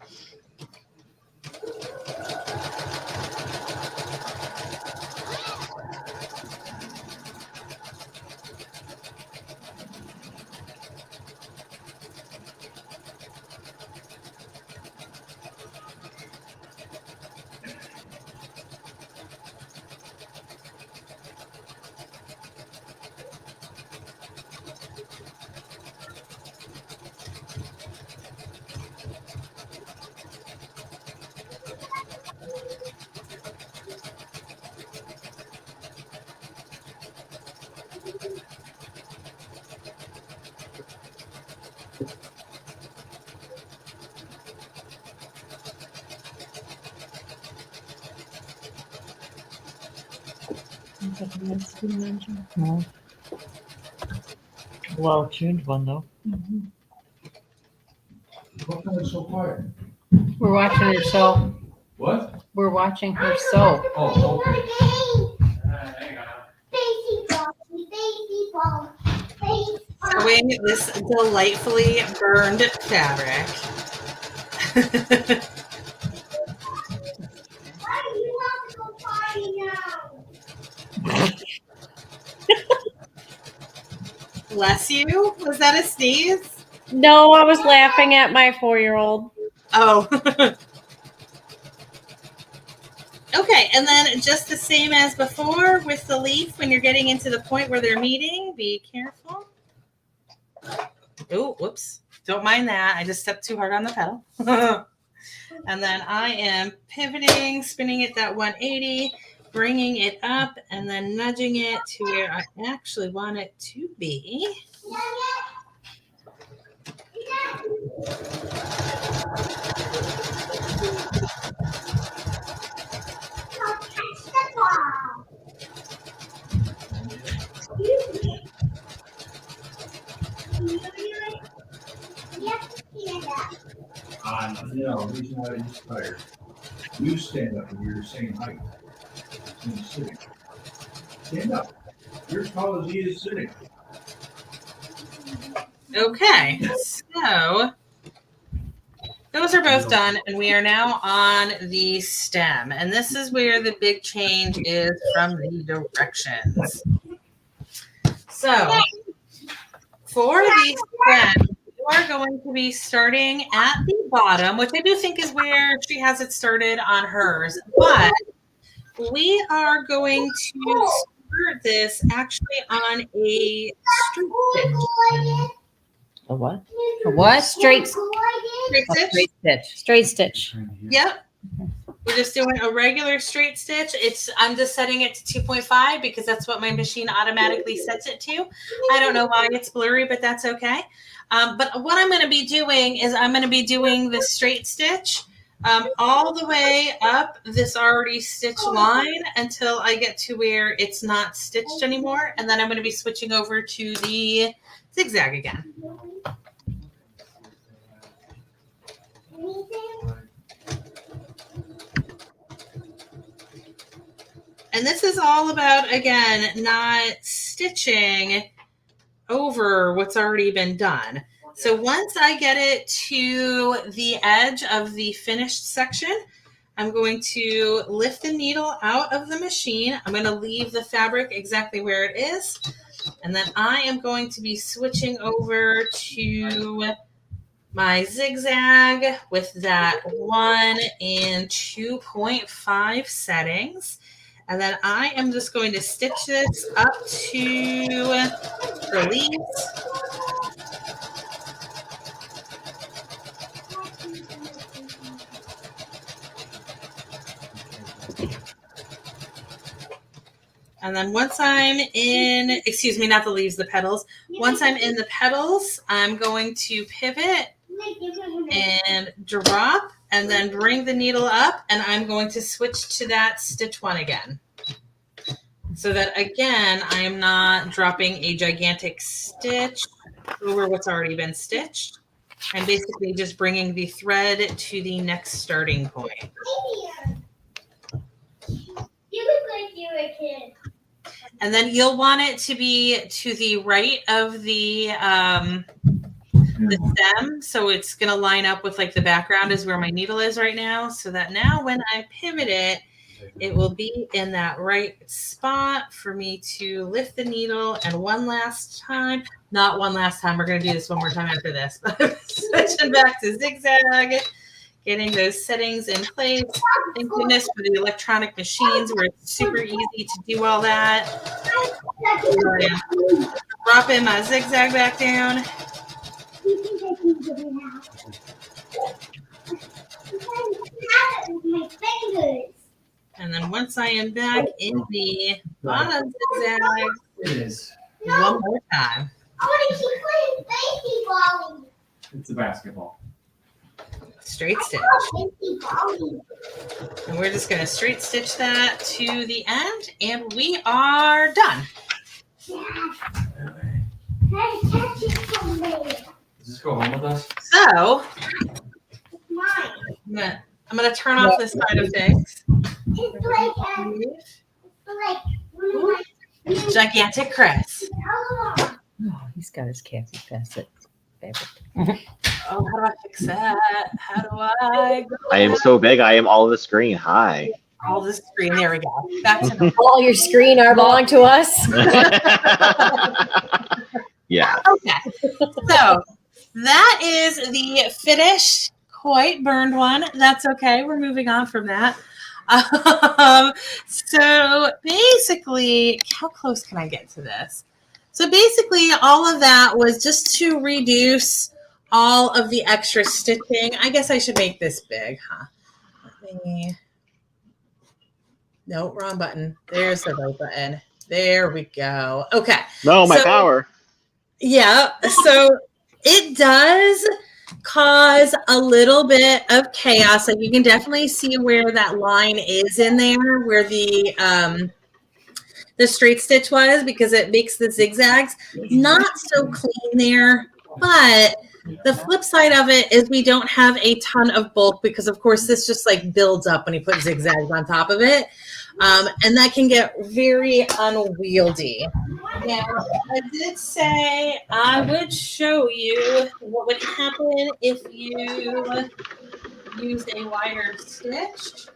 Well tuned one though. How come it's so quiet? We're watching yourself. What? We're watching her sew. Oh, okay. Sewing this delightfully burned fabric. Bless you. Was that a sneeze? No, I was laughing at my 4-year-old. Oh. Okay, and then just the same as before with the leaf, when you're getting into the point where they're meeting, be careful. Oh, whoops. Don't mind that. I just stepped too hard on the pedal. And then I am pivoting, spinning it that 180, bringing it up, and then nudging it to where I actually want it to be. No, he's not inspired. You stand up and you're the same height. He's sitting. Stand up. You're as tall as he is sitting. Okay, so those are both done, and we are now on the stem. And this is where the big change is from the directions. So for the stem, you are going to be starting at the bottom, which I do think is where she has it started on hers. But we are going to start this actually on a straight stitch. A what? A what? Straight Straight stitch? Straight stitch. Straight stitch. Yep. We're just doing a regular straight stitch. I'm just setting it to 2.5 because that's what my machine automatically sets it to. I don't know why it's blurry, but that's okay. But what I'm going to be doing is I'm going to be doing the straight stitch all the way up this already stitched line until I get to where it's not stitched anymore. And then I'm going to be switching over to the zigzag again. And this is all about, again, not stitching over what's already been done. So once I get it to the edge of the finished section, I'm going to lift the needle out of the machine. I'm going to leave the fabric exactly where it is. And then I am going to be switching over to my zigzag with that 1 and 2.5 settings. And then I am just going to stitch this up to the leaves. And then once I'm in, excuse me, not the leaves, the petals. Once I'm in the petals, I'm going to pivot and drop and then bring the needle up, and I'm going to switch to that stitch 1 again. So that, again, I am not dropping a gigantic stitch over what's already been stitched. I'm basically just bringing the thread to the next starting point. You look like you're a kid. And then you'll want it to be to the right of the stem. So it's going to line up with like the background is where my needle is right now. So that now when I pivot it, it will be in that right spot for me to lift the needle. And one last time, not one last time, we're going to do this one more time after this. Switching back to zigzag, getting those settings in place. Thank goodness for the electronic machines where it's super easy to do all that. Drop in my zigzag back down. And then once I am back in the bottom zigzag, It is. one more time. I want to keep playing baseball. It's a basketball. Straight stitch. Baseball. And we're just going to straight stitch that to the end, and we are done. Hey, catch it from there. Does this go home with us? So It's mine. I'm gonna turn off this side of things. It's like Gigantic Chris. Oh, he's got his Kathy Bassett favorite. Oh, how do I fix that? How do I go I am so big. I am all of the screen. Hi. all the screen? There we go. Back to normal. All your screen are belong to us. Yeah. Okay. So that is the finished, quite burned one. That's okay. We're moving on from that. So basically, how close can I get to this? So basically, all of that was just to reduce all of the extra stitching. I guess I should make this big, huh? Let me. No, wrong button. There's the right button. There we go. Okay. No, my So- power. Yeah. So it does cause a little bit of chaos. Like you can definitely see where that line is in there, where the straight stitch was, because it makes the zigzags. Not so clean there, but the flip side of it is we don't have a ton of bulk, because of course this just like builds up when you put zigzags on top of it. And that can get very unwieldy. Now, I did say I would show you what would happen if you use a wider stitch.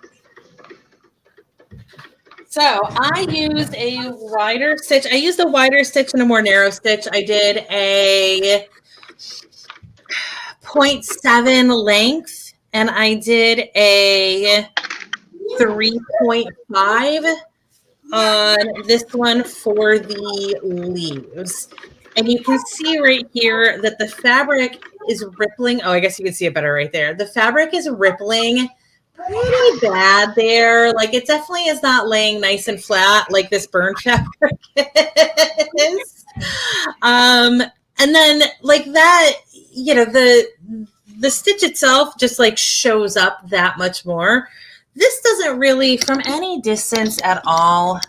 So I used a wider stitch. I used a wider stitch and a more narrow stitch. I did a 0.7 length, and I did a 3.5 on this one for the leaves. And you can see right here that the fabric is rippling. Oh, I guess you can see it better right there. The fabric is rippling pretty bad there. Like it definitely is not laying nice and flat like this burn fabric is. And then like that, you know, the stitch itself just like shows up that much more. This doesn't really, from any distance at all.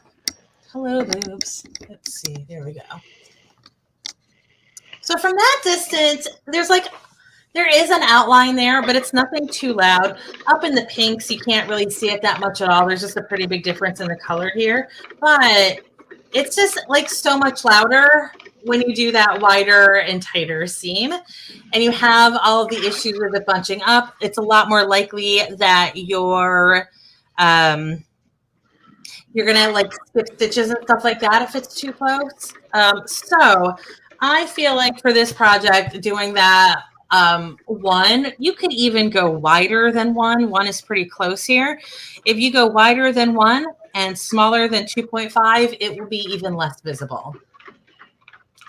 Hello, boobs. Let's see. There we go. So from that distance, there is an outline there, but it's nothing too loud. Up in the pinks, you can't really see it that much at all. There's just a pretty big difference in the color here. But it's just like so much louder when you do that wider and tighter seam. And you have all of the issues with it bunching up. It's a lot more likely that you're going to like skip stitches and stuff like that if it's too close. So I feel like for this project, doing that one, you could even go wider than one. One is pretty close here. If you go wider than one and smaller than 2.5, it will be even less visible.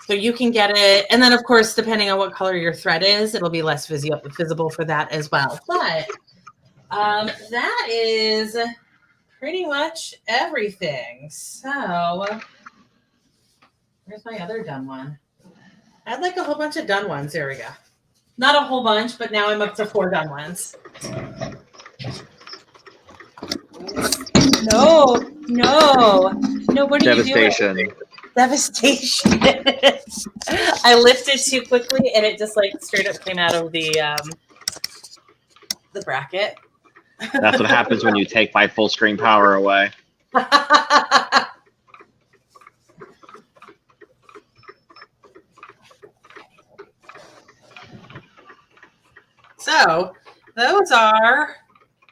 So you can get it. And then, of course, depending on what color your thread is, it'll be less visible for that as well. But that is pretty much everything. So where's my other done one? I had like a whole bunch of done ones. There we go. Not a whole bunch, but now I'm up to 4 done ones. No. What are you doing? Devastation. I lifted too quickly, and it just like straight up came out of the bracket. That's what happens when you take my full screen power away. So those are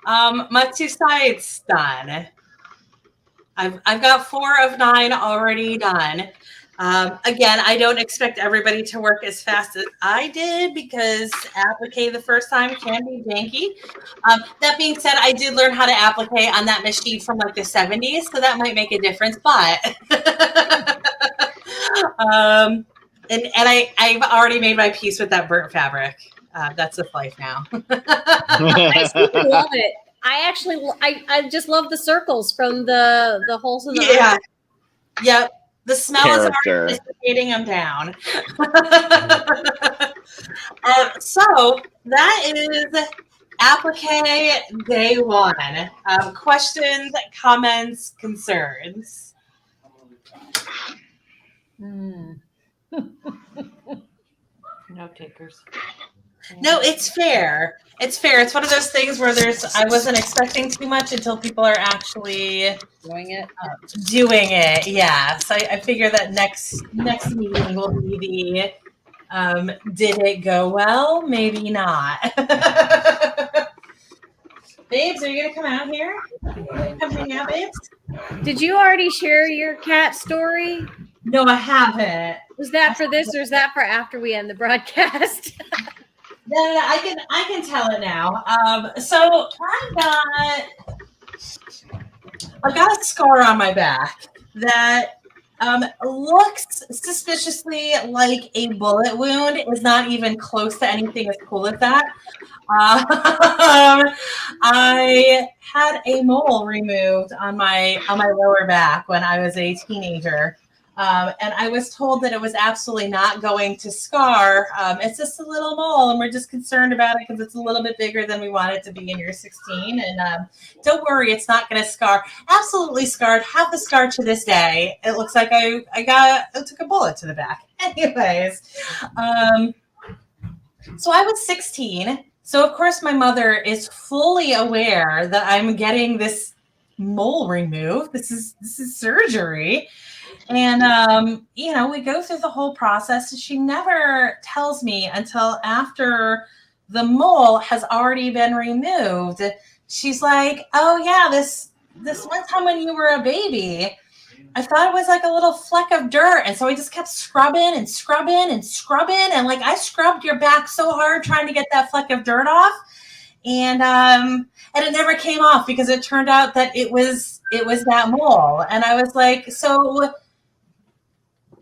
my 2 sides done. I've got 4 of 9 already done. Again, I don't expect everybody to work as fast as I did, because applique the first time can be janky. That being said, I did learn how to applique on that machine from like the 70s, so that might make a difference. But and I've already made my peace with that burnt fabric. That's with life now. I love it. I just love the circles from the holes in the Yeah. Yep. The smell Character. is already dissipating them down. So that is applique day 1. Questions, comments, concerns? No takers. No, it's fair. It's fair. It's one of those things where I wasn't expecting too much until people are actually Doing it. doing it. Yeah. So I figure that next meeting will be the did it go well? Maybe not. Babes, are you gonna come out here? Come hang out, babes? Did you already share your cat story? No, I haven't. Was that for this or is that for after we end the broadcast? No, I can tell it now. So I've got a scar on my back that looks suspiciously like a bullet wound. Is not even close to anything as cool as that. I had a mole removed on my lower back when I was a teenager. And I was told that it was absolutely not going to scar. It's just a little mole, and we're just concerned about it because it's a little bit bigger than we want it to be, and you're 16. And don't worry, it's not going to scar. Absolutely scarred. Have the scar to this day. It looks like I took a bullet to the back. Anyways, so I was 16. So of course my mother is fully aware that I'm getting this mole removed. This is surgery. And, we go through the whole process. She never tells me until after the mole has already been removed. She's like, oh, yeah, this one time when you were a baby, I thought it was like a little fleck of dirt. And so I just kept scrubbing and scrubbing and scrubbing. And like I scrubbed your back so hard trying to get that fleck of dirt off. And it never came off because it turned out that it was that mole. And I was like, so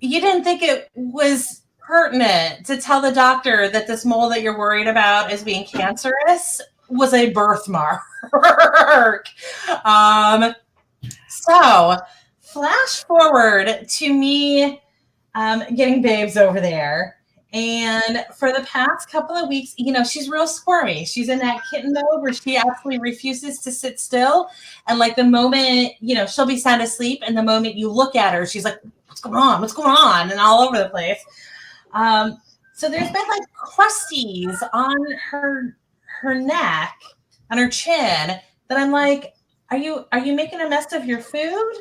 you didn't think it was pertinent to tell the doctor that this mole that you're worried about as being cancerous was a birthmark. So flash forward to me getting babes over there. And for the past couple of weeks, she's real squirmy. She's in that kitten mode where she absolutely refuses to sit still. And like the moment, she'll be sound asleep. And the moment you look at her, she's like, what's going on? What's going on? And all over the place. So there's been like crusties on her neck, on her chin that I'm like, are you making a mess of your food?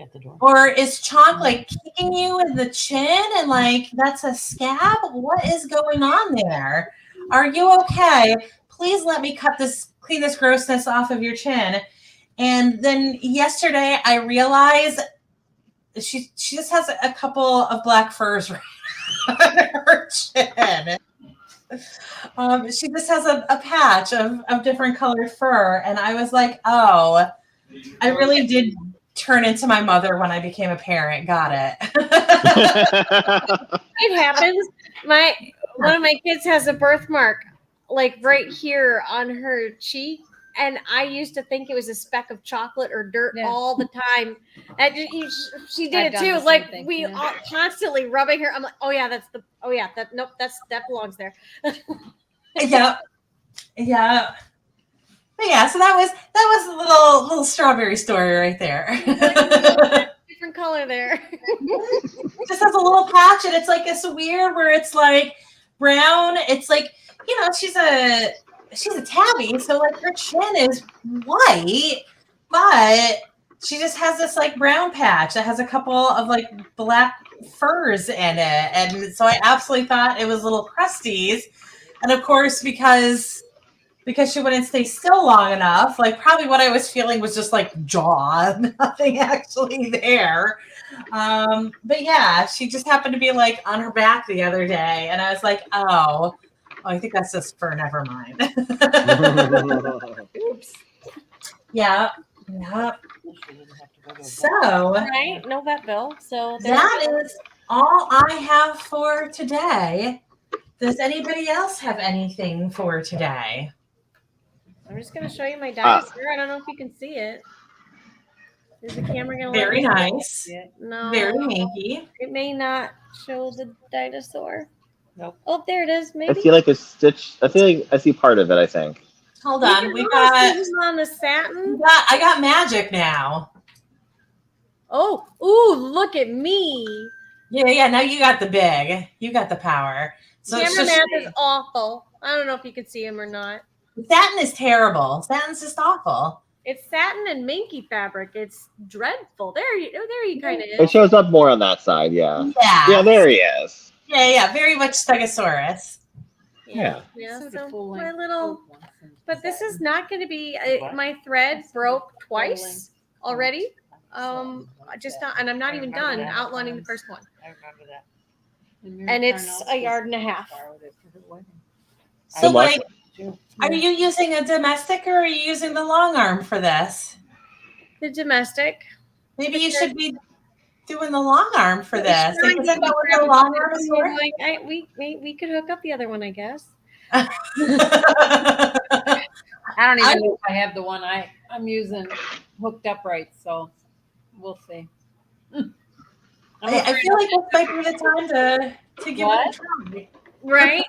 At the door. Or is Chalk like kicking you in the chin and like that's a scab? What is going on there? Are you okay? Please let me clean this grossness off of your chin. And then yesterday I realized she just has a couple of black furs right on her chin. She just has a patch of different colored fur. And I was like, oh, I really did turn into my mother when I became a parent. Got it. It happens. One of my kids has a birthmark like right here on her cheek. And I used to think it was a speck of chocolate or dirt all the time. And she did it too. Like we all constantly rubbing her. I'm like, oh yeah, that belongs there. Yeah. But yeah, so that was a little strawberry story right there. Different color there. Just has a little patch, and it's like this weird where it's like brown. It's like she's a tabby, so like her chin is white, but she just has this like brown patch that has a couple of like black furs in it, and so I absolutely thought it was little crusties, and of course because she wouldn't stay still long enough. Like probably what I was feeling was just like jaw, nothing actually there. But yeah, she just happened to be like on her back the other day. And I was like, oh, I think that's just fur. Never mind. Oops. Yeah. So Right? No vet bill. So that is all I have for today. Does anybody else have anything for today? I'm just going to show you my dinosaur. I don't know if you can see it. Is the camera going to Very nice. No. Very minky. It may not show the dinosaur. Nope. Oh, there it is. I Maybe. see like a stitch. I feel like I see part of it, I think. Hold on. We got on the satin. I got magic now. Oh, ooh, look at me. Yeah. Now you got the big. You got the power. So Camera math is awful. I don't know if you can see him or not. Satin is terrible. Satin's just awful. It's satin and minky fabric. It's dreadful. There you kind of It is. shows up more on that side, yeah. Yeah. Yeah, there he is. Yeah. Very much Stegosaurus. Yeah. So my little, but this is not going to be. My thread broke twice already. Just not, and I'm not even done outlining the first one. I remember that. And it's a yard and a half. So, Good luck. like, are you using a domestic or are you using the long arm for this? The domestic. Maybe you should be doing the long arm for this. Sure, Isn't that what the long arm is for? We could hook up the other one, I guess. I don't even know if I have the one I'm using hooked up right, so we'll see. I feel like this might be the time to give it a try. Right?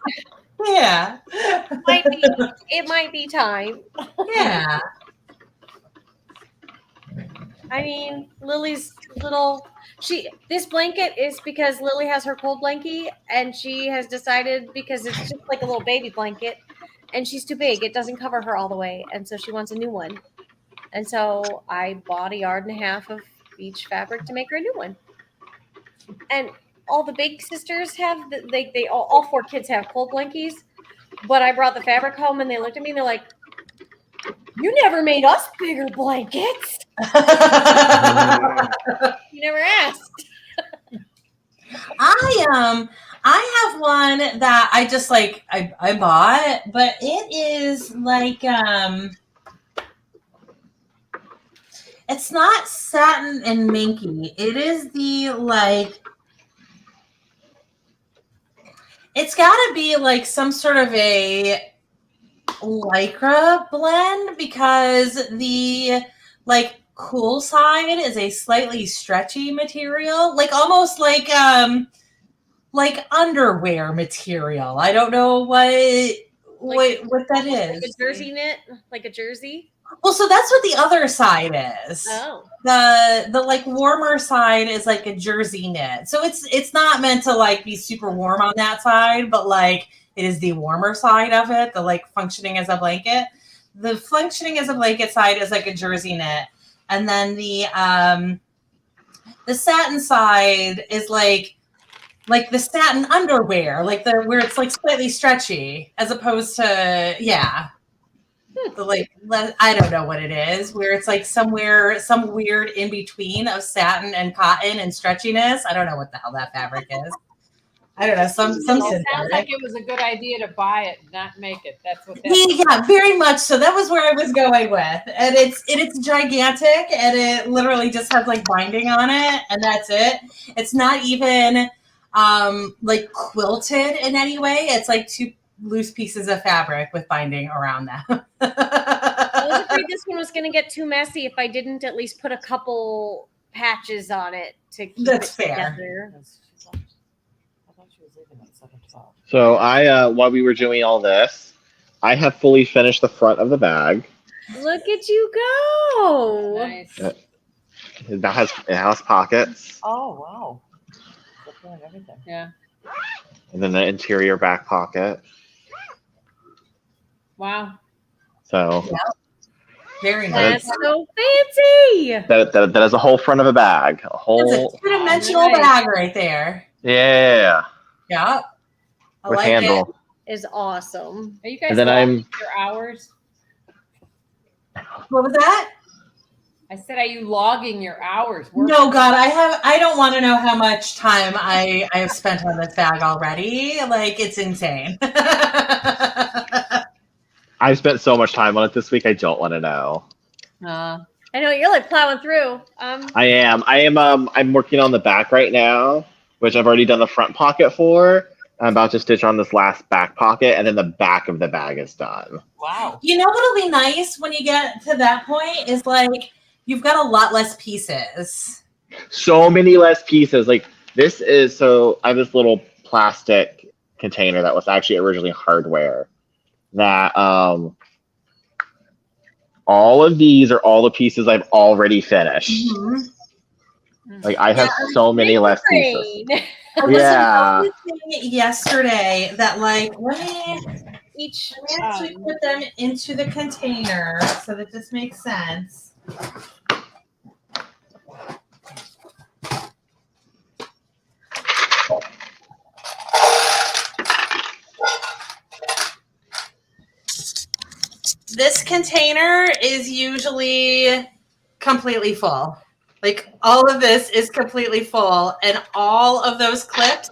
Yeah. It might be time. Yeah. I mean, Lily's little. This blanket is because Lily has her cold blankie, and she has decided because it's just like a little baby blanket, and she's too big. It doesn't cover her all the way, and so she wants a new one. And so I bought a yard and a half of beach fabric to make her a new one. And all the big sisters have they all 4 kids have cold blankies, but I brought the fabric home, and they looked at me and they're like, "You never made us bigger blankets. You never asked." I have one that I just like I bought, but it is like it's not satin and minky. It is the like it's got to be like some sort of a lycra blend because the like cool side is a slightly stretchy material, like almost like underwear material. I don't know what that is. Like a jersey knit, like a jersey. Well, so that's what the other side is. Oh. The like warmer side is like a jersey knit. So it's not meant to like be super warm on that side, but like it is the warmer side of it, the like functioning as a blanket. The functioning as a blanket side is like a jersey knit. And then the satin side is like the satin underwear, like where it's like slightly stretchy as opposed to the like I don't know what it is, where it's like some weird in between of satin and cotton and stretchiness. I don't know what the hell that fabric is. I don't know, some Sounds like it was a good idea to buy it, not make it. That's what that yeah, very much so. That was where I was going with. And it's gigantic, and it literally just has like binding on it, and that's it. It's not even like quilted in any way. It's like 2 loose pieces of fabric with binding around them. I was afraid this one was going to get too messy if I didn't at least put a couple patches on it to keep That's it fair. together. I thought she was leaving at 7:12. So I, while we were doing all this, I have fully finished the front of the bag. Look at you go! nice. It has pockets, Oh, wow. Zipper and everything. Yeah. and then the interior back pocket. Wow. So Very nice. That's so fancy! that is a whole front of a bag. A It's a whole 2-dimensional nice. bag right there. yeah Yeah. I with like handle. Is awesome. Are you guys And then logging your hours? it. What was that? I said, are you logging your hours? No, God, I don't want to know how much time I have spent on this bag already. Like, it's insane. I've spent so much time on it this week. I don't want to know. Uh, I know you're like plowing through. I am. I'm working on the back right now, which I've already done the front pocket for. I'm about to stitch on this last back pocket, and then the back of the bag is done. Wow. You know what'll be nice when you get to that point is like you've got a lot less pieces. So many less pieces. Like this is so. I have this little plastic container that was actually originally hardware. That all of these are all the pieces I've already finished. Mm-hmm. Like I have so many less pieces. I was Yeah. noticing yesterday that like let me each. We actually put them into the container so that this makes sense. This container is usually completely full. Like all of this is completely full, and all of those clips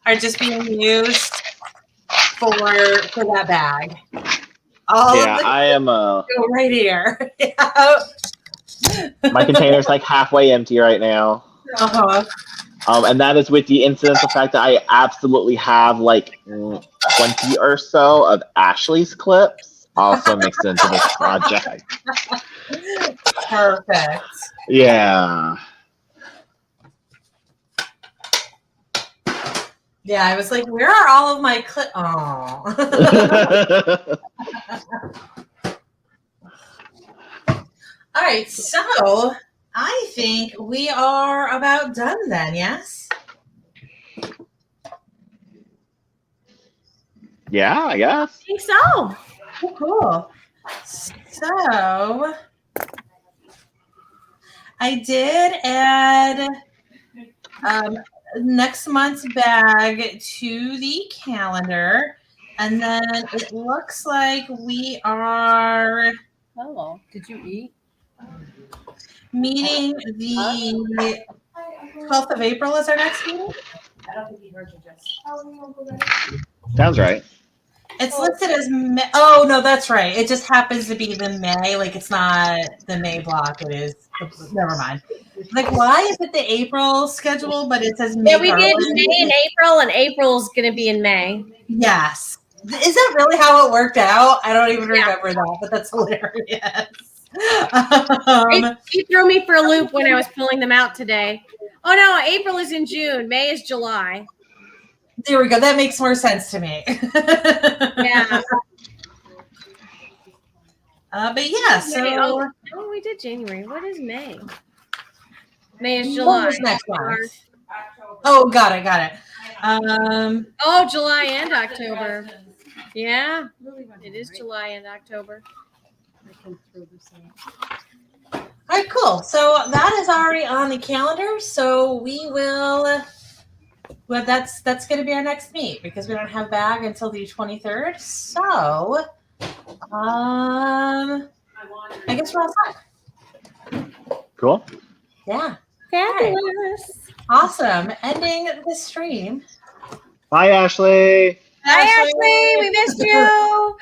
are just being used for that bag. All Yeah, of the I am. go right here. Yeah. My container's like halfway empty right now. Uh-huh. And that is with the incidental fact that I absolutely have like 20 or so of Ashley's clips also mixed into this project. Perfect. Yeah. Yeah, I was like, where are all of my clip? Oh. All right, so I think we are about done then, yes? Yeah, I guess. I think so. Cool. So I did add next month's bag to the calendar, and then it looks like we are Hello. Did you eat? meeting the 12th of April is our next meeting. I don't think he heard you just. Sounds right. It's listed as May. Oh no, that's right. It just happens to be the May. Like it's not the May block. It is. Never mind. Like why is it the April schedule, but it says May? Yeah, we did early? May and April, and April's going to be in May. Yes. Is that really how it worked out? I don't even remember that, but that's hilarious. He threw me for a loop when I was pulling them out today. Oh no, April is in June. May is July. There we go. That makes more sense to me. Yeah. But yeah, so Oh, we did January. What is May? May is what July. was next month? Oh, got it. Oh, July and October. Yeah, it is July and October. All right, cool. So that is already on the calendar. So we will. Well, that's going to be our next meet because we don't have bag until the 23rd. So, I guess we're all set. Cool. Yeah. Fabulous. Awesome. Ending the stream. Bye, Ashley. Hi, Ashley. We missed you.